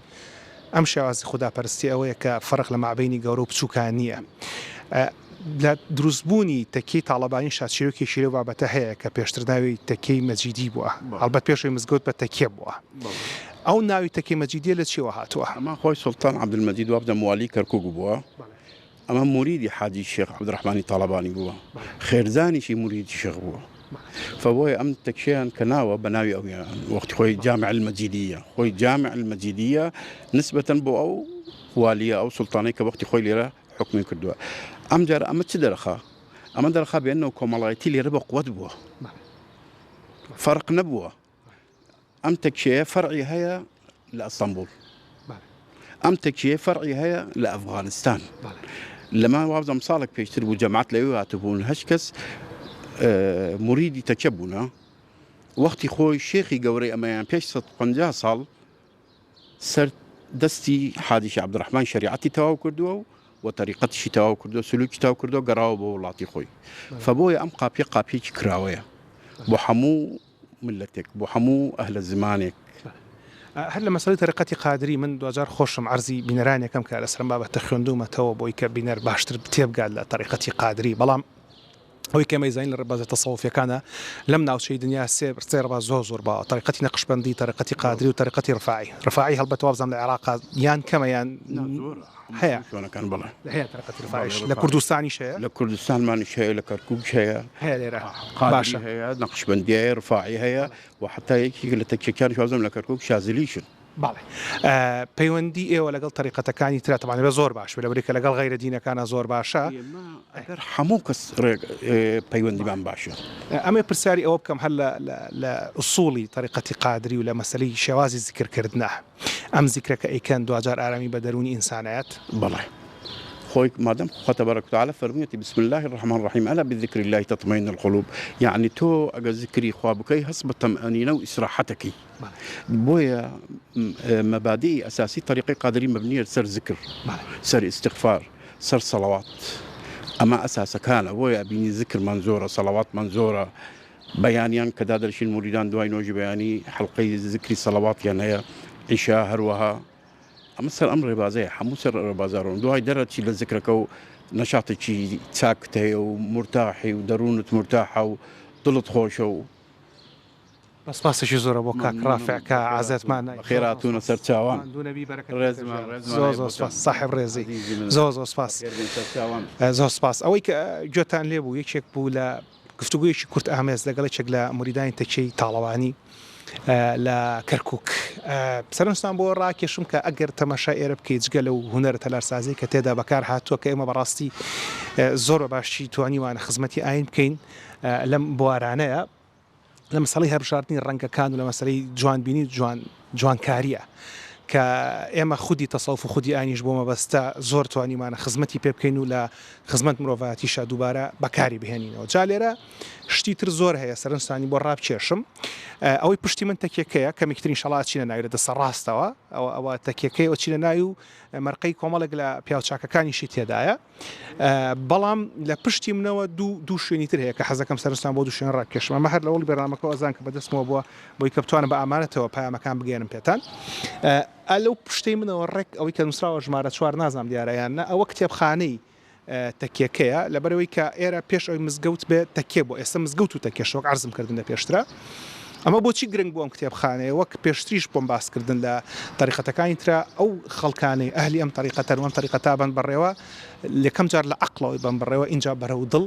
ئەم شێوازی خوداپەرستی ئەوەیە کە فەرق لە مابینی گەورە و بچووکان نییە لە دروستبوونی تەکەی تاڵەبانی شادشێوەکی شیرە بابەتە هەیە کە پێشتر ناوی تەکەی مەجیدی بووە هەڵبەت پێشەوەی مزگەوت بە تەکێ بووە ئەو ناوی تەکەی مەجیدیە لە چیوە هاتووە ئەمە خۆی سوڵتان عەبدولمەجید وابدە موالی کەرکووک بووە ئەمە موریدی حاجی شێخ عەبدوڕەحمانی تاڵەبانی بووە خێرزانیشی موریدی شێخ بووە فبۆی ئەم تەکشیان کە ناوە بە ناوی ئەویان وەختی خۆی جامع المەجیدیە خۆی جامع المەجیدیە نسبەتەن بۆ ئەو والیە ئەو سوڵتانەی کە وەختی خۆی لێرە حکمی کردووە ئەم جارە ئەمە چ دەرەخا ئەمە دەرەخا بێنەوە کۆمەڵایەتی لێرە بە قووەت بووە فەرق نەبووە ئەم تەکشەیە فەرعی هەیە لە ئەستەمبول ئەم تەکشەیە فەرعی هەیە لە ئەفغانستان لەما وابزەم ساڵێک پێشتر بوو جەماعەت لەوێ هاتبوون هەشت کەس موریدی تەکە بوونە وەختی خۆی شێخی گەورەی ئەمەیان پێش 150 ساڵ سەر دەستی حاجی شێخ عەبدوڕەحمان شریعەتی تەواو کردووە و طریقەتیشی تەواو کردووە سلوکی تەواو کردووە گەڕاوە بۆ وڵاتی خۆی فبۆیە ئەم قاپیە قاپیەکی کراوەیە بۆ هەموو ملەتێک بۆ هەموو ئەهلە زمانێک هەر لە مەسەڵی تەریقەتی قادری من دوجار خۆشم عەرزی بینەرانێکم کە لەسەرم بابەتە خوێندومەتەوە بۆی کە بینەر باشتر تێبگات لە تەریقەتی قادری بەڵام ئەوەی کە مەیزین لە ڕێبازە تەسەوفیەکانە لەم ناوچەی دنیا سێ ڕێباز زۆر بە طریقەتی نەقشبەندی طریقەتی قادری و طریقەتی ڕفاعی هەڵبەتەوە بزانام لە عێراق یان کەمە یان هەیە شوێنەکان بڵێ هەیە طریقەتی ڕفاعیش لە کوردستانیش هەیە لە کوردستانمانیش هەیە لە کەرکووک هەیە هەیە لێرە باشە هەیە نەقشبەندی هەیە ڕفاعی هەیە و حتا یەکی لە تەکیەکانی شازم لە کەرکووک شازلیشن باڵێ پەیوەندی ئێوە لەگەڵ طریقەتەکانی ترە تەمانێ بە زۆر باش لەبەرێکە لەگەڵ غیرە دینەکانە زۆر باشە ئەگەر هەموو کەس پەیوەندیمان باشە ئەمێ پرسیاری ئەوە بکەم هەر لە ئوسوڵی طریقەتی قادری و لە مەسلەی شێوازی زیکردکردنە ئەم زیکرەکە ئەیکەن دوجار ئارامی بە دەرونی ئینسانەت بەڵێ خوي مادام خط تبارك وتعالى فرميتي بسم الله الرحمن الرحيم ألا بذكر الله تطمئن القلوب يعني تو أجا ذكري خوابكي حسب الطمأنينة وإسراحتك بويا مبادئ أساسي طريقة قادرين مبنية سر ذكر سر استغفار سر صلوات أما أساس كان بويا بيني ذكر منزورة صلوات منزورة بيانيان كدادر شي المريدان دواي نوجي بياني حلقي ذكري صلوات يعني عشاء هروها ئەمە سەر ئەم ڕێبازەیە هەموو سەر ڕێبازارون دوای دەرەچی لە ذکرەکە و نەشاتێکی چاکت هەیە و مرتاحی و دەروونت مرتاحە و دڵت خۆشە و بەسپاسێکی زۆرە بۆ کاک ڕافع کە عازەتمان خێراتونە سەر چاوان زۆر سپاس صاحب ڕێزی زۆر سپاس زۆر سپاس ئەوەی کە گوێتان لێ بوو یەکێک بوو لە گفتوگویەکی کورت ئامێز لەگەڵ یەکێک لە مریدانی تەکیەی تاڵەوانی لە کەرکووک سەرنجستان بۆ ڕاکێشم کە ئەگەر تەماشا ئێرە بکەیت جگە لەو هونەرە تەلارسازی کە تێدا بەکار هاتووە کە ئێمە بەڕاستی زۆر بە باشی توانیوانە خزمەتی ئاین بکەین لەم بوارانەیە لە مەسەڵەی هەربژاردننی ڕەنگەکان و لە مەسەلەی جوانبینی جوانکاریە کە ئێمە خودی تەسەوف و خودی ئاینیش بۆ مەبەستە زۆر توانیمانە خزمەتی پێ بکەین و لە خزمەت مرۆڤایەتیشە دووبارە بەکاری بهێنینەوە جا لێرە شتی تر زۆر هەیە سەرنجستانی بۆ ڕابکێشم ئەوەی پشتی من تەکیەکەیە کەمیکترین شەڵات چینە ناوی لە دەسە ڕاستەوە ئەوە تەکیەکەی ئەو چینە ناوی و مەرقەی کۆمەڵێک لە پیاوچاکەکانیشی تێدایە بەڵام لە پشتی منەوە دوو شوێنی تر هەیە کە حەزەکەم سەرنجستان بۆ دوو شوێن ڕابکێشم ئەمە هەر لەوڵی بەرنامەکە ئەزان کە بەدەستمەوە بووە بۆی کە بتوانم بە ئامانەتەوە پایامەکان بگەێنم پێتان ئەلەو پشتەی منەوە ڕێک ئەوەی کە نووسراوە ژمارە 4 نازانم دیارەیانە ئەوە کتێبخانەی تەکیەکەیە لەبەرەوەی کە ئێرە پێش ئەوی مزگەوت بێت تەکیە بۆ ئێستا مزگەوت و تەکیەشۆک عرضم کردن لە پێشترا ئەمە بۆچی گرنگ بۆ ئەم کتێبخانەیە وەک پێشتریش بۆم باسکردن لە طریقەتەکانی ترا ئەو خەڵکانەی ئەهلی ئەم طریقەتە وەم طریقەتا بن بڕێوە لەکەم جار لە عەقڵەوەی بن بڕێوە اینجا بەرە و دڵ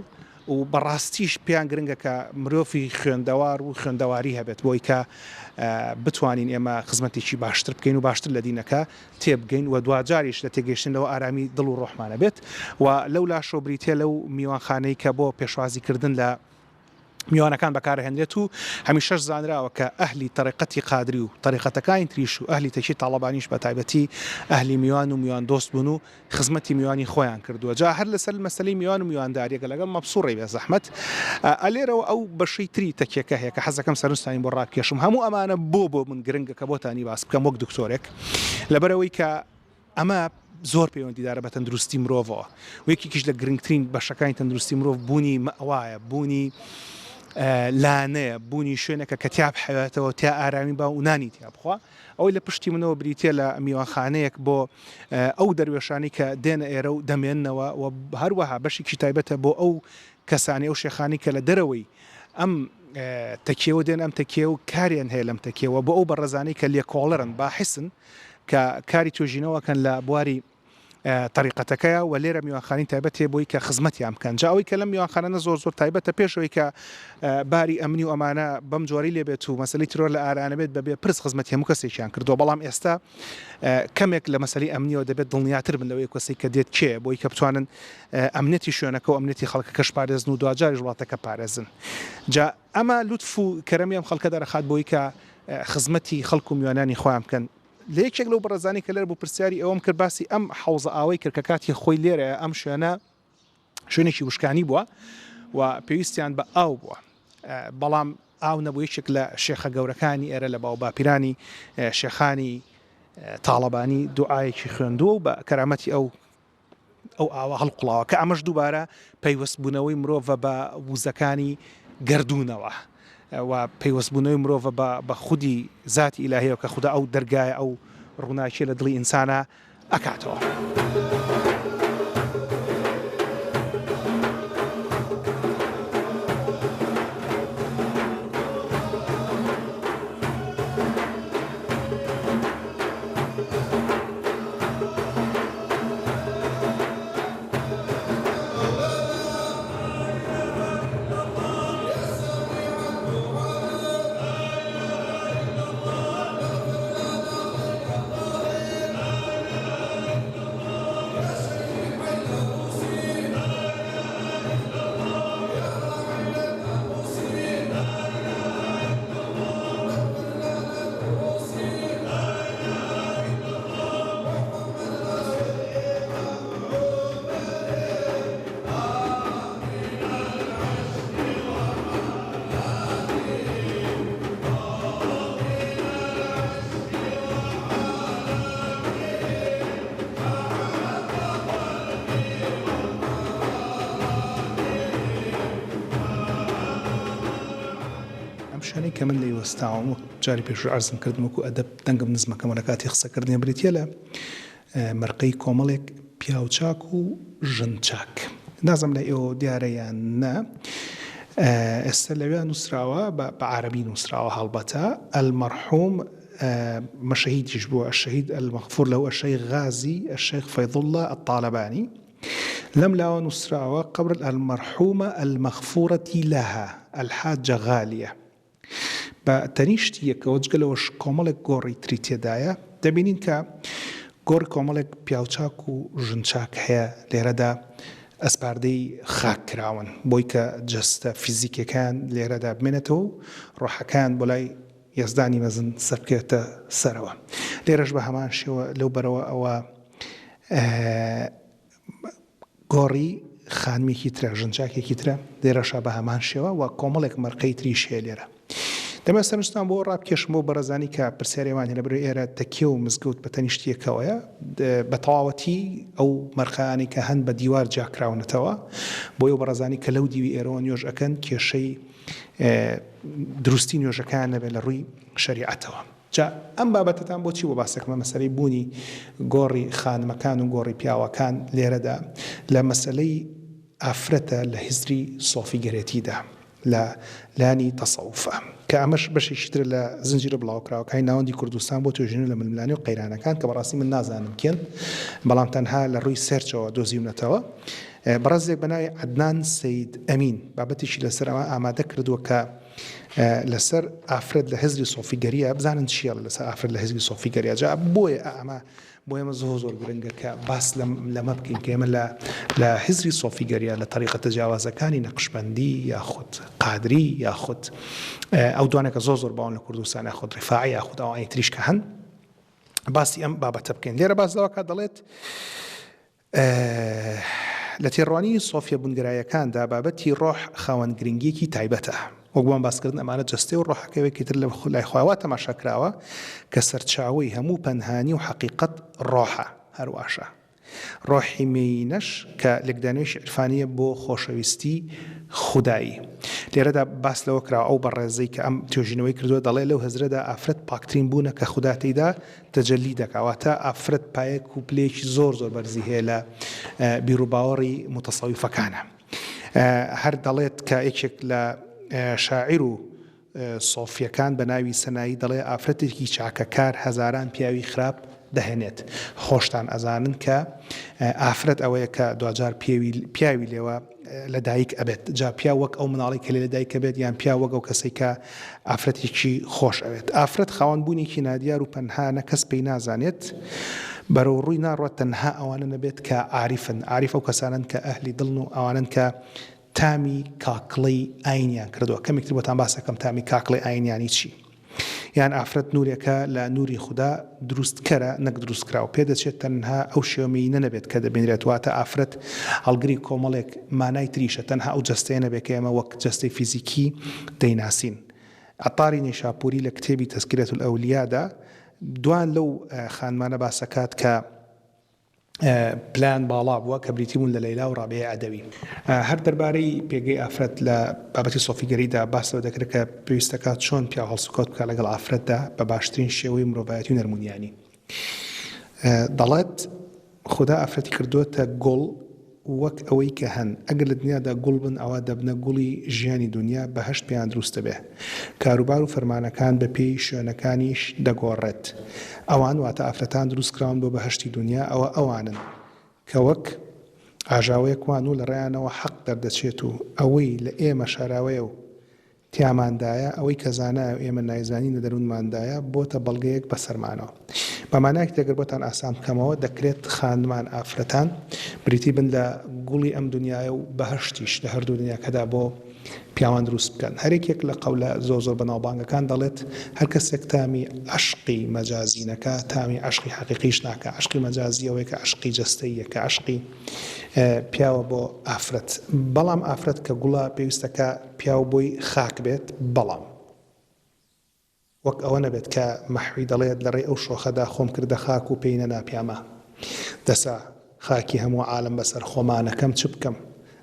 و بەڕاستیش پیان گرنگە کە مرۆڤی خوێندەوار و خوێندەواری هەبێت بۆی کە بتوانین ئێمە خزمەتێکی باشتر بکەین و باشتر لە دینەکە تێبگەین و دوجاریش لە تێگەیشتنەوە ئارامی دڵ و ڕۆحمانە بێت و لەو لا شۆبریتێ لەو میوانخانەی کە بۆ پێشوازیکردن لە میوانەکان بەکارهێنرێت و هەمیشەش زانراوە کە ئەهلی طریقەتی قادری و طریقەتەکانی تریش و ئەهلی تەکی تاڵەبانیش بە تایبەتی ئەهلی میوان و میوان دۆست بوون و خزمەتی میوانی خۆیان کردووە جا هەر لەسەر مەسەلەی میوان و میوانداریەکە لەگەڵ مەبسوڕی بێ زەحمەت ئەلێرەوە ئەو بەشەی تری تەکیەکە هەیە کە حەزەکەم سەرنجستانی بۆ ڕابکێشم هەموو ئەمانە بۆ من گرنگە کە بۆتانی باس بکەم وەک دکتۆرێک لەبەرەوەی کە ئەمە زۆر پەیوەندیدارە بە تەندروستی مرۆڤەوە و یەکێکیش لە گرنگترین بەشەکانی تەندروستی مرۆڤ بوونی مەوایە بوونی لانەیە بوونی شوێنەکە کە تیاب حەوێتەوە تا ئارامی با و نانی تیا بخوا ئەوەی لە پشتی منەوە بریتە لە میوانخانەیەک بۆ ئەو دەروێشانی کە دێنە ئێرە و دەمێننەوە و هەروەها بەشێکی تایبەتە بۆ ئەو کەسانی ئەو شێخانی کە لە دەرەوەی ئەم تەکیەوە دێن ئەم تەکیە و کاریان هەیە لەم تەکیەوە بۆ ئەو بەڕێزانەی کە لێکۆڵەرن باحسن کە کاری توێژینەوەکەن لە بواری طریقەتەکەیە و لێرە میوانخانی تایبەت هەیە بۆی کە خزمەتیان بکەن جا ئەوەی کە لەم میوانخانە زۆر تایبەتە پێشەوەی کە باری ئەمنی و ئەمانە بەم جۆری لێبێت و مەسەلەی ترۆر لە ئارانە بێت بەبێ پرس خزمەتی هەموو کەسێکیان کردووە بەڵام ئێستا کەمێک لە مەسەلەی ئەمنیەوە دەبێت دڵنیاتر بن لەوەی کەسێک کە دێت کێ بۆی کە بتوانن ئەمنێتی شوێنەکە و ئەمنێتی خەڵکەکەش پارێزن و دوجاری وڵاتەکە پارێزن جا ئەمە لوتف و کەرەمی ئەم خەڵکە دەرەخات بۆی کە خزمەتی خەڵک و میوانانی خۆیان بکەن لە یەکێک لەو بەڕێزانی کە لێرە بوو پرسیاری ئەوەم کرد باسی ئەم حەوزە ئاوەی کرد کە کاتی خۆی لێرە ئەم شوێنێکی وشکانی بووە و پێویستیان بە ئاو بووە بەڵام ئاو نەبوو یەکێک لە شێخە گەورەکانی ئێرە لە باو باپیرانی شێخانی تاڵەبانی دوعایەکی خوێندووە و بە کەرامەتی ئەو ئاوە هەڵقوڵاوە کە ئەمەش دووبارە پەیوەست بوونەوەی مرۆڤە بە ووزەکانی گردوونەوە و پەیوەستبوونەوەی مرۆڤە بە خودی ذاتی ئیلاهیەوە کە خوددا ئەو دەرگایە ئەو ڕووناکیە لە دڵی ئینسانە ئەکاتەوە. نیشانەی کە من لە وەستاوم وەک جاری پێشوو عەرزم کردم وەکو ئەدەب دەنگم نزمەکەمە لە کاتی قسەکردنی بریتە لە مەرقەی کۆمەڵێک پیاو چاک و ژن چاک. نازم لە ئێوە دیارەیان نە ئێستا لەوێ نووسراوە بە عەرەبی نووسراوە هەڵبەتە المەرحوم مەشەهیدیش بووە الشهيد المغفور له الشيخ غازي الشيخ فيض الله الطالباني لم لا نسراوة قبر المرحومة المغفورة لها الحاجة غالية بتنيشتي كوجلوش كومالك غوري تريتي دايا دبينين كا غوري كومالك بياوچاك و جنچاك هيا ليردا اسباردي خاك راون بويكا جست فيزيكي كان ليردا بمنتو روح كان بولاي يزداني مزن سبكيتا سروا ليرش بهمان شو لو بروا او گۆڕی خانمێکی ترە ژنجاکێکی ترە لێرەشا بە هەمان شێوە و کۆمەڵێک مەرقەی تریش هەیە لێرە. دەمە سەرنجتان بۆ ڕابکێشم بۆ بەڕێزانی کە پرسیارێوان هێنە بەرەوەی ئێرە تەکیە و مزگەوت بە تەنیشتیەکەوەیە بە تەواوەتی ئەو مەرخەیانی کە هەن بە دیوار جاکراونەتەوە بۆ ئەو بەڕێزانی کە لەو دیوی ئێرەوە نوێژ ئەکەن کێشەی دروستی نوێژەکان نەبێت لە ڕووی شەریعەتەوە. جا ئەم بابەتتان بۆچی بۆ باسەکەمە مەسەلەی بوونی گۆڕی خانمەکان و گۆڕی پیاوەکان لێرەدا لە مەسەلەی ئافرەتە لە هیزری سۆفیگەرێتیدا لە لانی تەسەوفە کە ئەمەش بەشێکی تر لە زنجیرە بڵاوکراوەکانی ناوەندی کوردستان بۆ توێژینە لە ململانی و قەیرانەکان کە بەڕاستی من نازانم کێن بەڵام تەنها لە ڕووی سێرچەوە دۆزیونەتەوە بەڕێزێک بە ناوی عەدنان سەید ئەمین بابەتێکی لەسەر ئەوە ئامادە کردووە کە لەسەر ئافرەت لە هیزری سۆفیگەریە بزانن چیە لەسەر ئافرەت لە هیزری سۆفیگەریە جا بۆیە ئەمە بۆ ئێمە زۆر گرنگە کە باس لەمە بکەین کە ئێمە لە هیزری سۆفیگەریە لە تەریقە تەجاوازەکانی نەقشبەندی یاخود قادری یاخود ئەو دوانێکە زۆر باون لە کوردستان یاخود ڕیفاعی یاخود ئەوانەی تریش کە هەن باسی ئەم بابەتە بکەین. لێرە باس لەوە دەڵێت لە تێڕوانی سۆفیە بوونگرایەکاندا بابەتی ڕۆح خاوەن گرنگیەکی تایبەتە وەگوان باسکردن ئەمانە جستێ و ڕۆحەکەوێکی تر لە لای خواوە تەماشاکراوە کە سەرچاوەی هەموو پەنهانی و حەقیقەت ڕۆحە هەرواشە ڕۆحی مینەش کە لەگدانوێشی عرفانیە بۆ خۆشەویستی خودایی. لێرەدا باس لەوە کراوە ئەو بەڕێزەی کە ئەم توێژینەوەی کردووە دەڵێ لەو هەزرەدا ئافرەت پاکترین بوونە کە خوداتیدا تەجەلی دەکاواتە ئافرەت پایەک و پلێکی زۆر بەرزی هەیە لە بیرروباوەڕی متەسەویفەکانە. هەر دەڵێت کە یەکێک لە شاعیر و سۆفیەکان بە ناوی سەنایی دەڵێ ئافرەتێکی چاکەکار هەزاران پیاوی خراپ دەهێنێت. خۆشتان ئەزانن کە ئافرەت ئەوەیە کە دوجار پیاوی لێوە لە دایک ئەبێت جا پیا وەک ئەو مناڵی کە لە دایک ئەبێت یان پیا وەک ئەو کەسێک کە ئافرەتێکی خۆش ئەوێت. ئافرەت خاوەنبوونێکی نادیار و پەنهانە کەس پێی نازانێت بەرەو ڕووی ناڕوە تەنها ئەوانە نەبێت کە عاریفن عاریف ئەو کەسانن کە ئەهلی دڵن و ئەوانن کە تامی کاکڵی ئاینیان کردووە. کەمێکتر بۆتان باسەکەم تامی کاکڵی ئاینیانی چی یان ئافرەت نورێکە لە نوری خوددا دروستکەرە نەک دروستکراوە پێ دەچێت تەنها ئەو شێوەمەینە نەبێت کە دەبێنرێت واتە ئافرەت هەڵگری کۆمەڵێک مانای تریشە تەنها ئەو جەستەیە نەبێت کە ئێمە وەک جەستەی فیزیکی دەیناسین. عەتاری نێشاپوری لە کتێبی تەزکرەت الئەولیادا دوان لەو خانمانە باسەکات کە پلان باڵا بووە کە بریتیبوون لە لەیلا و ڕابێ عەدەوی. هەر دەربارەی پێگەی ئافرەت لە بابەتی سۆفیگەریدا باسەوە دەکرێت کە پێویستەکات چۆن پیا هەڵسوکەوت بکات لەگەڵ ئافرەتدا بە باشترین شێوەی مرۆڤایەتی و نەرمونیانی. دەڵێت خوددا ئافرەتی کردووەتە گوڵ وەک ئەوەی کە هەن ئەگەر لە دنیادا گوڵ بن ئەوە دەبنە گوڵی ژیانی دنیا بەهەشت پێیان دروستە بێ. کاروبار و فەرمانەکان بە پێی شوێنەکانیش دەگۆڕێت. ئەوان واتە ئافرەتان دروستکراون بۆ بەهەشتی دنیا ئەوە ئەوانن کە وەک ئاژاوەیەکوان و لە ڕێیانەوە حەق دەردەچێت و ئەوەی لە ئێمە شاراوەیە و تیاماندایە ئەوەی کە زانایە و ئێمە نایزانین لە دەروونماندایە بۆتە بەڵگەیەک بەسەرمانەوە. بەمانایەک دەگەر بۆتان ئاسان بکەمەوە دەکرێت خانمان ئافرەتان بریتی بن لە گوڵی ئەم دنیاە و بەهەشتیش لە هەردوو دنیاکەدا بۆ پیاوان دروست بکەن. هەرێکێک لە قەولە زۆر بەناوبانگەکان دەڵێت هەر کەسێک تامی عەشقی مەجازی نەکا تامی عەشقی حەقیقیش ناکە. عەشقی مەجازی ئەوەیە کە عەشقی جەستەییە کە عەشقی پیاوە بۆ ئافرەت. بەڵام ئافرەت کە گوڵە پێویستەکە پیاو بۆی خاک بێت بەڵام وەک ئەوە نەبێت کە مەحوی دەڵێت لە ڕێ ئەو شۆخەدا خۆم کردە خاک و پێی نەناپیامە دەسا خاکی هەموو عالم بەسەر خۆمانەکەم چ بکەم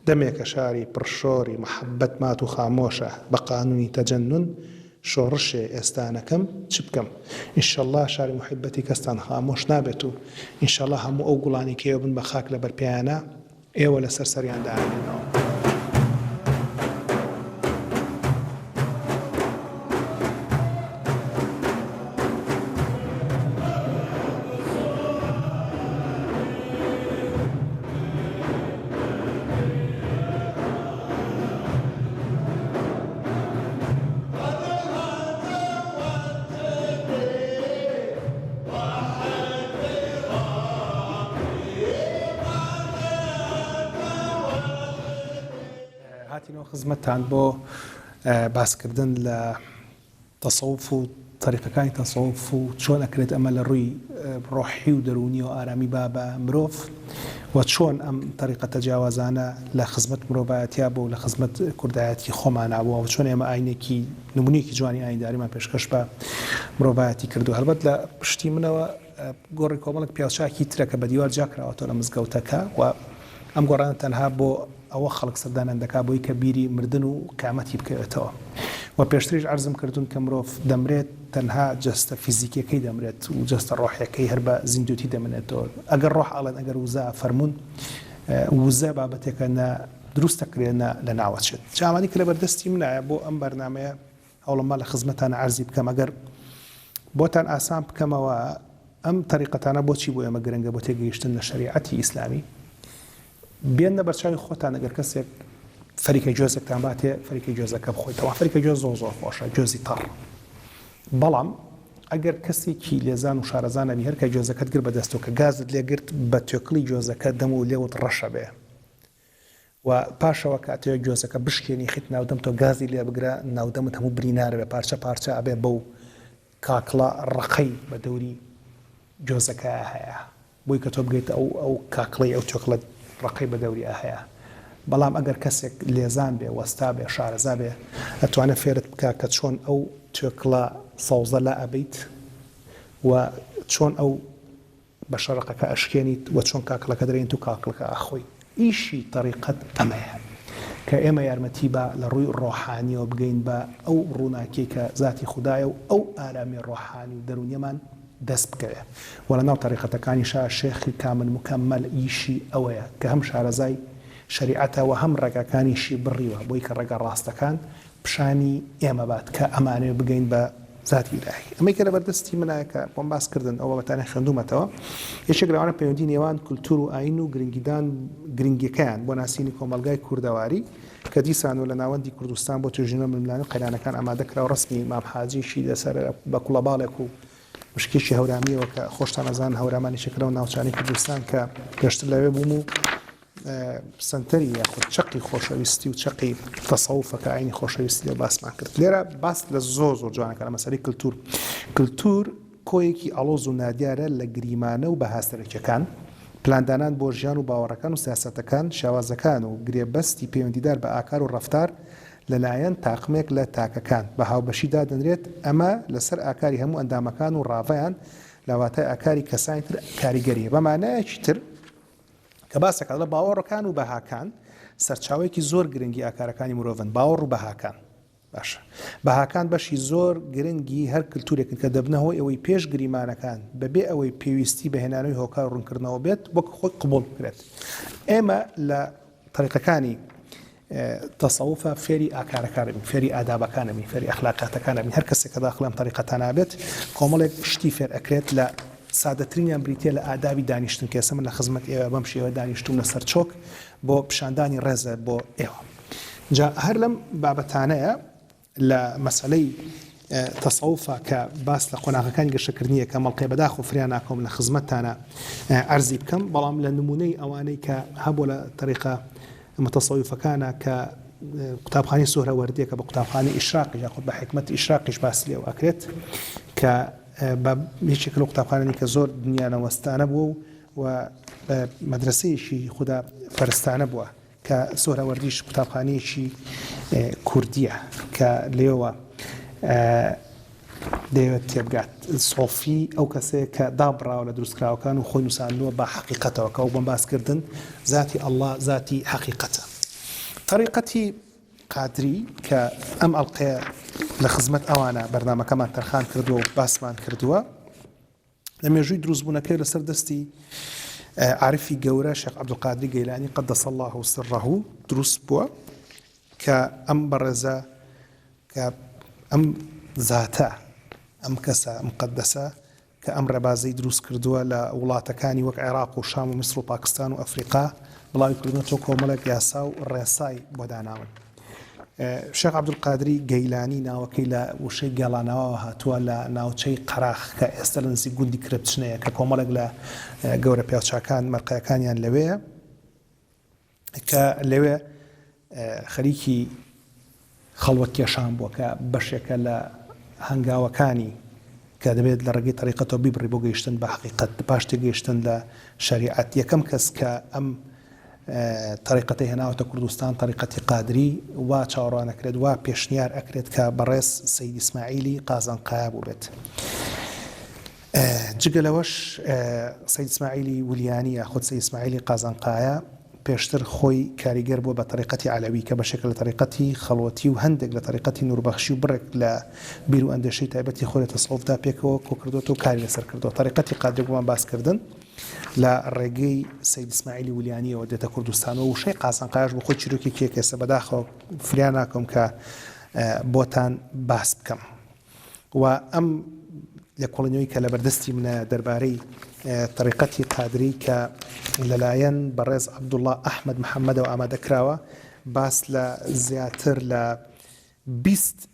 دەمێکە شاری پڕشۆری مەحەبەت مات و خامۆشە بە قانونی تەجەنون شۆڕشێ ئێستانەکەم چ بکەم ئینشەڵڵا شاری محیبەتی کەستان خامۆش نابێت و ئینشەڵڵا هەموو ئەو گوڵانی کێوە بن بە خاک لە بەرپیانە ئێوە لەسەر سەریان داهێنەوە. هاتینەوە خزمەتتان بۆ باسکردن لە تەسەوف و طریقەکانی تەسەوف و چۆن ئەکرێت ئەمە لە ڕووی ڕۆحی و دەرونی و ئارامی با بە مرۆڤ و چۆن ئەم طریقە تەجاوازانە لە خزمەت مرۆڤایەتیا بۆ لە خزمەت کوردایەتی خۆمانابووە و چۆن ئێمە ئاینێکی نمونەیەکی جوانی ئاینداریمان پێشکەش بە مرۆڤایەتی کردو. هەڵبەت لە پشتی منەوە گۆڕی کۆمەڵک پیاوچاکی ترە کە بە دیوار جاکراوەتەوە لە مزگەوتەکە و ئەم گۆڕانە تەنها بۆ ئەوە خەڵک سەردانیان دەکا بۆی کە بیری مردن و کامەتی بکەوێتەوە و پێشتریش عەرزم کردوون کە مرۆڤ دەمرێت تەنها جەستە فیزیکیەکەی دەمرێت و جەستە ڕۆحیەکەی هەر بە زیندوتی دەمێنێتەوە. ئەگەر ڕۆح ئەڵێن ئەگەر وزە فەرمونون وزە بابەتێکە دروست دەکرێنە لە ناوەچێت. جامانی کە لە بەردەستی منایە بۆ ئەم بەرنامەیە هەوڵەما لە خزمەتانە عەرزی بکەم ئەگەر بۆتان ئاسان بکەمەوە ئەم طریقەتانە بۆچی بۆ ئێمە گرنگە بۆ تێگەیشتن لە شەریعەتی ئیسلامی بێنە بەرچاوی خۆتان ئەگەر کەسێک فەریکەی جۆزێکتان باتێ فەریکەی جۆزەکە بخۆیتەوە. فەریکەی جۆز زۆر خۆشە جۆزی تەڕ، بەڵام ئەگەر کەسێکی لێزان و شارەزانەبی هەرکە جۆزەکەت گر بەدەستەوە کە گازت لێگرت بە تۆکڵی جۆزەکە دەم و لێوت ڕەشە بێ و پاشەوە کاتەوە جۆزەکە بشکێنی خیت ناودەم تۆ گازی لێ بگرە ناودەمت هەموو برینارە بێ پارچە پارچە ئەبێ بەو کاکڵە ڕقەی بە دەوری جۆزەکە هەیە بۆی کە تۆ بگەیت ئەو کاکڵی ئەو تۆکڵە ڕقەی بە دەوری هەیە. بەڵام ئەگەر کەسێک لێزان بێ وەستا بێ شارەزا بێ ئەتوانێت فێرت بکە کە چۆن ئەو تۆکڵە سەوزە لا ئەبیت و چۆن ئەو بە شەرقەکە ئەشکێنیت و چۆن کاکڵەکە دەرێنیت و کاکڵەکە ئاخۆی. ئیشی طریقەت ئەمەیە کە ئێمە یارمەتی بە لە ڕووی ڕۆحانیەوە بگەین بە ئەو ڕووناکیی کە ذاتی خوددایە و ئەو ئارامی ڕۆحانی و دەرونیەمان دەست بکەوێ و لە ناو طریقەتەکانی شێخی کامل مکەمەل ئیشی ئەوەیە کە هەم شارەزای شریعەتەوە هەم ڕێگاکانیشی بڕیوە بۆی کە ڕێگە ڕاستەکان پیشانی ئێمە بات کە ئەمانەوە بگەین بە ذاتی ئیلاهی. ئەمەی کە لە بەردەستی منایە کە بۆم باسکردن ئەوە بەتانە خوێندومەتەوە یەکێک لەوانە پەیوەندی نێوان کولتور و ئاین و گرنگیەکەیان بۆ ناسینی کۆمەلگای کوردەواری کە دیسان و لە ناوەندی کوردستان بۆ توێژینەوە ململانی قەیرانەکان ئامادەکراوە ڕسمی مام حاجیشی لەسەر بە کوڵەباڵێک و مشکێکی هەورامیەوە کە خۆشتان ئەزان هەورامانی شکرە و ناوچانی کوردستان کە پێشتر لەوێ بووم و سنتەری یاخود چەقی خۆشەویستی و چەقی تەسەوفەکە ئاینی خۆشەویستی لێ باسمان کرد. لێرە باس لە زۆر جوانەکە لە مەسەلەی کللتور کۆیەکی ئەڵۆز و نادیارە لە گریمانە و بەهاستەرەکیەکان پلاندانان بۆ ژیان و باوەڕەکان و سیاسەتەکان شێوازەکان و گرێبەستی پەیوەندیدار بە ئاکار و ڕەفتار لەلایەن تاقمێک لە تاکەکان بە هاوبەشیدا دەنرێت. ئەمە لەسەر ئاکاری هەموو ئەندامەکان و ڕاڤەیان لەواتای ئاکاری کەسانی تر کاریگەریە بەمانایەکی تر کە باسەکە لە باوەڕەکان و بەهاکان سەرچاوێکی زۆر گرنگی ئاکارەکانی مرۆڤن. باوەڕ و بەهاکان باشە بەهاکان بەشی زۆر گرنگی هەر کللتورێکن کە دەبنەوە ئەوەی پێش گریمانەکان بەبێ ئەوەی پێویستی بەهێنانەوەی هۆکار و ڕوونکردنەوە بێت وەک خۆی قبول بکرێت. ئێمە لە طریقەکانی تەسەوفە فێری ئاکارەکانمی فێری ئادابەکانمی فێری ئەخلاقاتەکانمی هەر کەسێک کە داخڵ ئەم طریقەتانە بێت کۆمەڵێک شتی فێر ئەکرێت لە سادەترینیان بریتە لە ئادابی دانیشتن کە ئێستا من لە خزمەت ئێوە بەم شێوە دانیشتوم لەسەر چۆک بۆ پیشاندانی ڕێزە بۆ ئێوە. جا هەر لەم بابەتانەیە لە مەسەلەی تەسەوفە کە باس لە قۆناغەکانی گەشەکردنیە کە مەڵقێ بەداخ و فریان ناکۆم لە خزمەتتانە عەرزی بکەم بەڵام لە نمونەی ئەوانەی کە هەبوو لە طریقە متەسەوفەکانە کە قوتابخانەی سوهرەوەردیە کە بە قوتابخانەی ئیشراقی یاخود بە حکمەت ئیشراقیش باسی لێ ئەکرێت کە هیچێک لە قوتابخانەی کە زۆر دنیانەوەستانە بووە و مەدرسەیەکی خوددا پەرستانە بووە کە سوهرەوەردیش قوتابخانەیەکی کوردیە کە لێوە دەیەوێت تێبگات سۆفی ئەو کەسەیە کە دابڕاوە لە دروستکراوەکان و خۆی نووساندووە بە حەقیقەتەوە کە ئەو بەم باسکردن ذاتی ئەڵڵا ذاتی حەقیقەتە. طریقەتی قادری کە ئەم ئەڵقەیە لە خزمەت ئەوانە بەرنامەکەمان تەرخان کردووە و باسمان کردووە لە مێژووی دروستبوونەکەی لەسەر دەستی عارفی گەورە شێخ عەبدولقادری گەیلانی قەدەس الله سره دروست بووە کە ئەم بەڕێزە کە ئەم زاتە ئەم کەسە ئەم قەدەسە کە ئەم ڕێبازەی دروست کردووە لە وڵاتەکانی وەک عێراق و شام و میسر و پاکستان و ئەفریقا بڵاوی کردنەوە کۆمەڵێک یاسا و ڕێسای بۆ داناون. شێخ عەبدولقادری گەیلانی ناوەکەی لە وشەی گەڵانەوە هاتووە لە ناوچەی قەراخ کە ئێستا لە نزیک گوندی کرەپچنەیە کە کۆمەڵێک لە گەورە پیاوچاکان مەرقەیەکانیان لەوەیە کە لەوێ خەریکی خەڵوەت کێشان بووە کە بەشێکە لە هەنگاوەکانی کە دەبێت لە ڕێگەی تەریقەتەوە بیبڕی بۆ گەیشتن بە حەقیقەت پاش تێگەیشتن لە شەریعەت. یەکەم کەس کە ئەم طریقەتی هێناوەتە کوردستان طریقەتی قادری وا چاوەڕوانەکرێت وا پێشنیار ئەکرێت کە بەڕێز سەید ئیسماعیلی قازانقایە بوو بێت. جگە لەوەش سەید ئیسماعیلی ولیانی یاخود سەید ئیسماعیلی قازانقایە پێشتر خۆی کاریگەر بووە بە طریقەتی عەلەوی کە بەشێک لە طریقەتی خەڵوەتی و هەندێک لە طریقەتی نوربەخشی و بڕێک لە بیر و ئەندێشەی تایبەتی خۆی لە تەسەووفدا پێکەوە کۆکردوێتەوە و کاری لەسەر کردەوە. طریقەتی قادری بۆمان باسکردن لە ڕێگەی سەید ئیسماعیلی ولیانیەوە دێتە کوردستانەوە و شەی قازانقایەش بۆ خۆی چیرۆکی کێسە بەداخەوە فریان ناکەم کە بۆتان باس بکەم. و ئەم لە کۆڵنیەوەی کە لە بەردەستی منە دەربارەی طریقەتی قادری کە لەلایەن بەڕێز عەبدوڵڵا ئەحمەد محەممەدەوە ئامادەکراوە باس لە زیاتر لە 20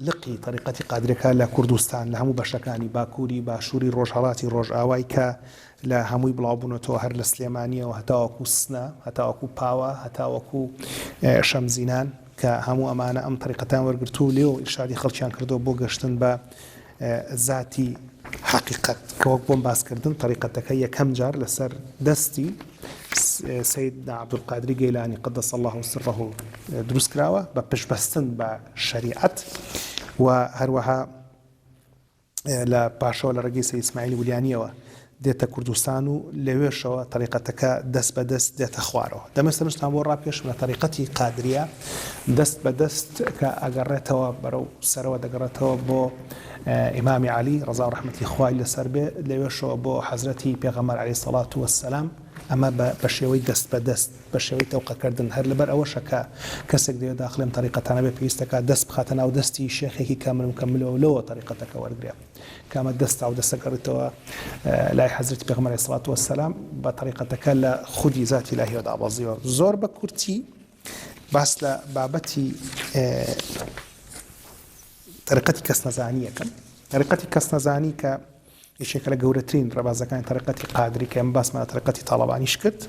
لقی طریقەتی قادرەکە لە کوردستان لە هەموو بەشەکانی باکووری باشووری ڕۆژهەڵاتی ڕۆژئاوای کە لە هەمووی بڵاوبوونەوە هەر لە سلێمانیەوە هەتاوەکو سنە هەتاوەکو پاوە هەتاوەکو شەمزینان کە هەموو ئەمانە ئەم طریقەتان وەرگرتو و لێەوە ئیرشادی خەڵکیان کردەوە بۆ گەشتن بە ذاتی حقیقت کە وەک بۆم باسکردن طریقەتەکە یەکەم جار لەسەر دەستی سەید عەبدولقادری گەیلانی قەدەس الله سره دروست کراوە بە پشتبەستن بە شەریعەت و هەروەها لە پاشەوە لە ڕێگەی سەید ئیسماعیلی ولیانیەوە دێتە کوردستان و لەوێشەوە طریقەتەکە دەست بە دەست دێتە خوارەوە. دەمەستەنشتان بۆ ڕاپێشم لە طریقەتی قادریە دەست بە دەست کە ئەگەڕێتەوە بەرەو سەرەوە دەگەڕێتەوە بۆ ئیمامی عەلی ڕەزا و ڕەحمەتی خوای لەسەر بێ لەوێشەوە بۆ حەزرەتی پێغەمبەر عەلەیهی سەڵات وەسسەلام ئەمە بە شێوەی دەست بە دەست بە شێوەی تەوقەکردن هەر لەبەر ئەوەشە کە کەسێک دەوێت داخڵێم طریقەتانە بێ پێویستەکە دەست بخاتە ناو دەستی شێخێکی کامل مکەملەوە لەوە طریقەتەکە وەرگرێ کامە دەستا و دەستەکەڕێتەوە لای حەزرەتی پێغەمبەر عەلەیهی سەڵات وەسسەلام بە طریقەتەکە لە خودی ذاتی ئیلاهیەوە دابەزیەوە. زۆر بە کورتی باس لە بابەتی طریقەتی کەسنەزانی یەکەم. طریقەتی کەسنەزانی کە یەکێکە لە گەورەترین ڕێبازەکانی طریقەتی قادری کە ئەم باسمان طریقەتی تاڵەبانیش کرد.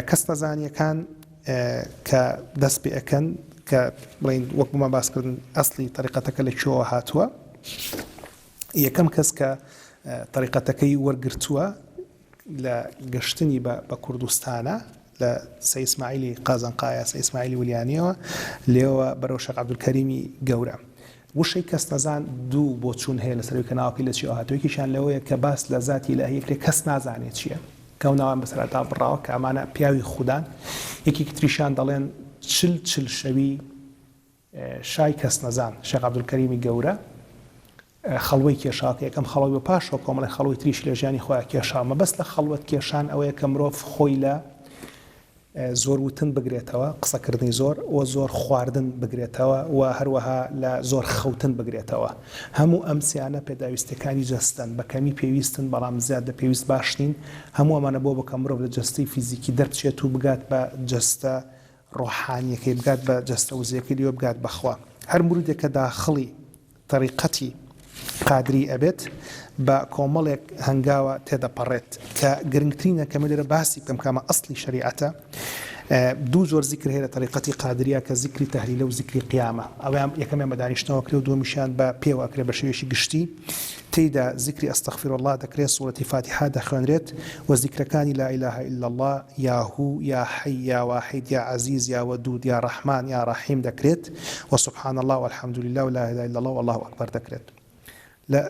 کەسنەزانیەکان کە دەست پێ ئەەکەن کە بڵین وەک بۆمان باسکردن ئەسلی طریقەتەکە لەکوێوە هاتووە. یەکەم کەس کە طریقەتەکەی وەرگرتووە لە گەشتنی بە کوردستانە لە سەید ئیسماعیلی قازانقایە سەید ئیسماعیلی ولیانیەوە لێەوە بەرەو شێخ عەبدولکەریمی گەورە. وشەی کەسنەزان دوو بۆ چوون هەیە لەسەرەوەی کە ناوەکەی لە چی هاتووەیەکیشیان لەوەیە کە باس لە ذاتی ئیلاهی کرێ کەس نازانێت چییە کە ئەو ناوان بەسەرەتا بڕاوە کە ئەمانە پیاوی خودان یەکێکی تریشان دەڵێن چل شەوی شای کەسنەزان شێخ عەبدولکەریمی گەورە خەڵوەی کێشاکە یەکەم خەڵەوەی بە پاشەوە کۆمەڵی خەڵوەی تریش لە ژیانی خۆیان کێشا مەبەست لە خەڵوەت کێشان ئەوەیە کە مرۆڤ خۆی لە زۆر وتن بگرێتەوە قسەکردنی زۆر و زۆر خواردن بگرێتەوە و هەروەها لە زۆر خەوتن بگرێتەوە. هەموو ئەم سیانە پێداویستەکانی جەستن بە کەمی پێویستن بەڵام زیاد لە پێویست باشنین هەموو ئەمانە بۆ بکە مرۆڤ لە جەستەی فیزیکی دەرچێت و بگات بە جەستە ڕۆحانیەکەی بگات بە جەستە وزیەکەی لێوە بگات بەخوا. هەر مروودێکە داخڵی طریقەتی قادری ئەبێت بە کۆمەڵێک هەنگاوە تێدەپەڕێت کە گرنگترینە کەمە لێرە باسی بکەم کامە ئەسلی شەریعەتە. دوو زۆر زیکر هەیە لە طریقەتی قادریە کە زیکری تەهلیلە و زیکری قیامە ئەویان یەکەمیان بە دانیشتنەوە کرێ و دووەمیشیان بە پێوەکرێ بە شێوەیەکی گشتی تێیدا زیکری ئەستەغفیرڵڵا دەکرێت سوورەتی فاتیحا دەخوێنرێت و زیکرەکانی لا ئیلاهە ئیلا الله یا هو یا حی یا واحید یا عەزیز یا وەدود یا ڕەحمان یا ڕەحیم دەکرێت و سوبحان الله والحەمد لله ولا إله إلا الله والله أكبر دەکرێت. لە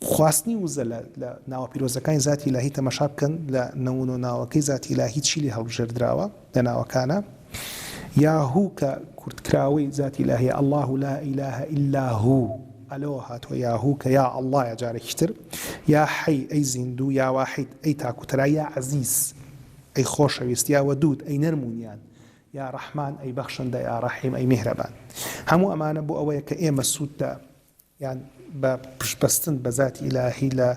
خواستنی وزە لە ناوە پیرۆزەکانی ذاتی ئیلاهی تەماشا بکەن لە نەون و ناوەکەی ذاتی ئیلاهی چی لێ هەڵبژێردراوە لە ناوەکانە یاهوو کە کورتکراوەی ذاتی ئیلاهیە الله لا إله إلا هو ئەلۆ هاتووە یاهوو کە یا ئەڵڵایە جارێکی تر یا حەی ئەی زیندوو یا واحید ئەی تاکوتەرا یا عەزیز ئەی خۆشەویست یا وەدود ئەی نەرمونیان یا ڕەحمان ئەی بەخشندە یا ڕەحیم ئەی میهرەبان هەموو ئەمانە بۆ ئەوەیە کە ئێمە سووددا یان بە پشتبەستن بە ذاتی ئیلاهی لە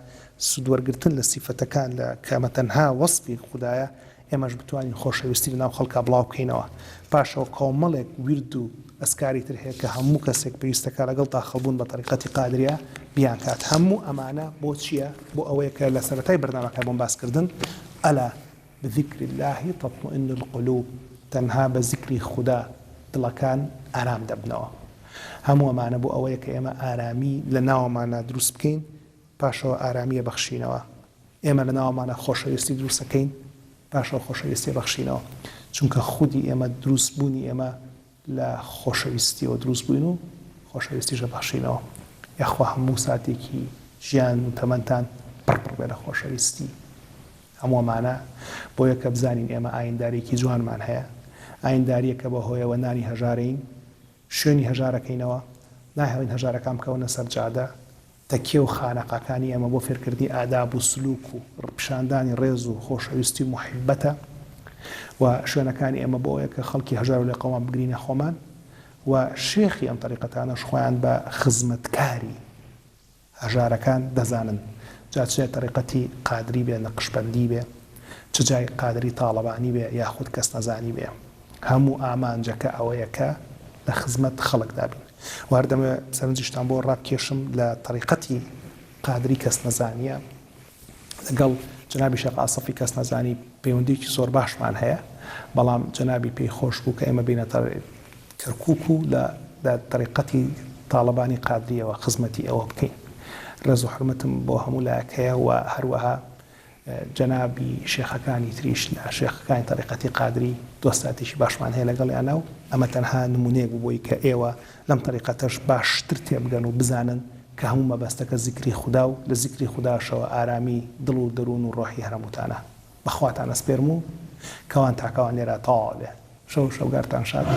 سوودوەرگرتن لە سیفەتەکان لە کەمە تەنها وەسفی خوددایە ئێمەش بتوانین خۆشەویستی لەناو خەڵکا بڵاو بکەینەوە پاشەوە کۆمەڵێک ورد و ئەسکاری تر هەیە کە هەموو کەسێک پێویستەکە لەگەڵ تاخەڵبوون بە طریقەتی قادریا بیان کات هەموو ئەمانە بۆ چییە بۆ ئەوەیە کە لە سەرەتای بەرنامەکە بۆم باسکردن ئەلا بذکر الله تطمئن القلوب تەنها بە ذیکری خوددا دڵەکان ئارام دەبنەوە هەموو ئەمانە بۆ ئەوەیە کە ئێمە ئارامی لە ناوەمانە دروست بکەین پاشەوە ئارامیە بەخشینەوە ئێمە لە ناوەمانە خۆشەویستی دروستەکەین پاشەوە خۆشەویستی بەخشینەوە چونکە خودی ئێمە دروست بوونی ئێمە لە خۆشەویستیەوە دروست بووین و خۆشەویستیشە بەخشینەوە یاخوا هەموو ساتێکی ژیان و تەمەندان پڕپڕ بێ لە خۆشەویستی هەموو ئەمانە بۆ یەکە بزانین ئێمە ئایندارێکی جوانمان هەیە ئاینداریەکە بە هۆیەوە نانی هەژارین شوێنی هەژارەکەینەوە ناهێڵین هەژارەکان بکەونە سەر جادە تەکیە و خانەقاکانی ئەمە بۆ فێرکردنی ئاداب و سلوک و پیشاندانی ڕێز و خۆشەویستی و محبەتە و شوێنەکانی ئێمە بۆ ئەوەیە کە خەڵکی هەژار و لێقەومان بگرینە خۆمان و شێخی ئەم طریقەتانەش خۆیان بە خزمەتکاری هەژارەکان دەزانن جا چێ طریقەتی قادری بێ نەقشبەندی بێ چ جای قادری تاڵەبانی بێ یاخود کەس نەزانی بێ هەموو ئامانجەکە ئەوەیە کە لە خزمەت خەڵکدا بین واردەمە سەرنجیشتان بۆ ڕابکێشم لە طریقەتی قادری کەس نەزانیە لەگەڵ جنابی شێخ ئاسەفی کەس نەزانی پەیوەندیکی زۆر باشمان هەیە بەڵام جنابی پێی خۆش بوو کە ئێمە بینە کەرکووک و لە طریقەتی تاڵەبانی قادریەوە خزمەتی ئەوە بکەین ڕێز و حرمەتم بۆ هەموو لایەکەیە و هەروەها جنابی شێخەکانی تریش لە شێخەکانی طریقەتی قادری دۆستاتێکی باشمان هەیە لەگەڵیانە و ئەمە تەنها نمونەیەک بووی کە ئێوە لەم طریقەتەش باشتر تێبگەن و بزانن کە هەموو مەبەستەکە زیکری خوددا و لە زیکری خودداشەوە ئارامی دڵ و دەروون و ڕۆحی هەرەموتانە بەخواتان ئەسپێرم و کەوان تاکەوان لێرە تاڵێ شەو شەوگارتان شاد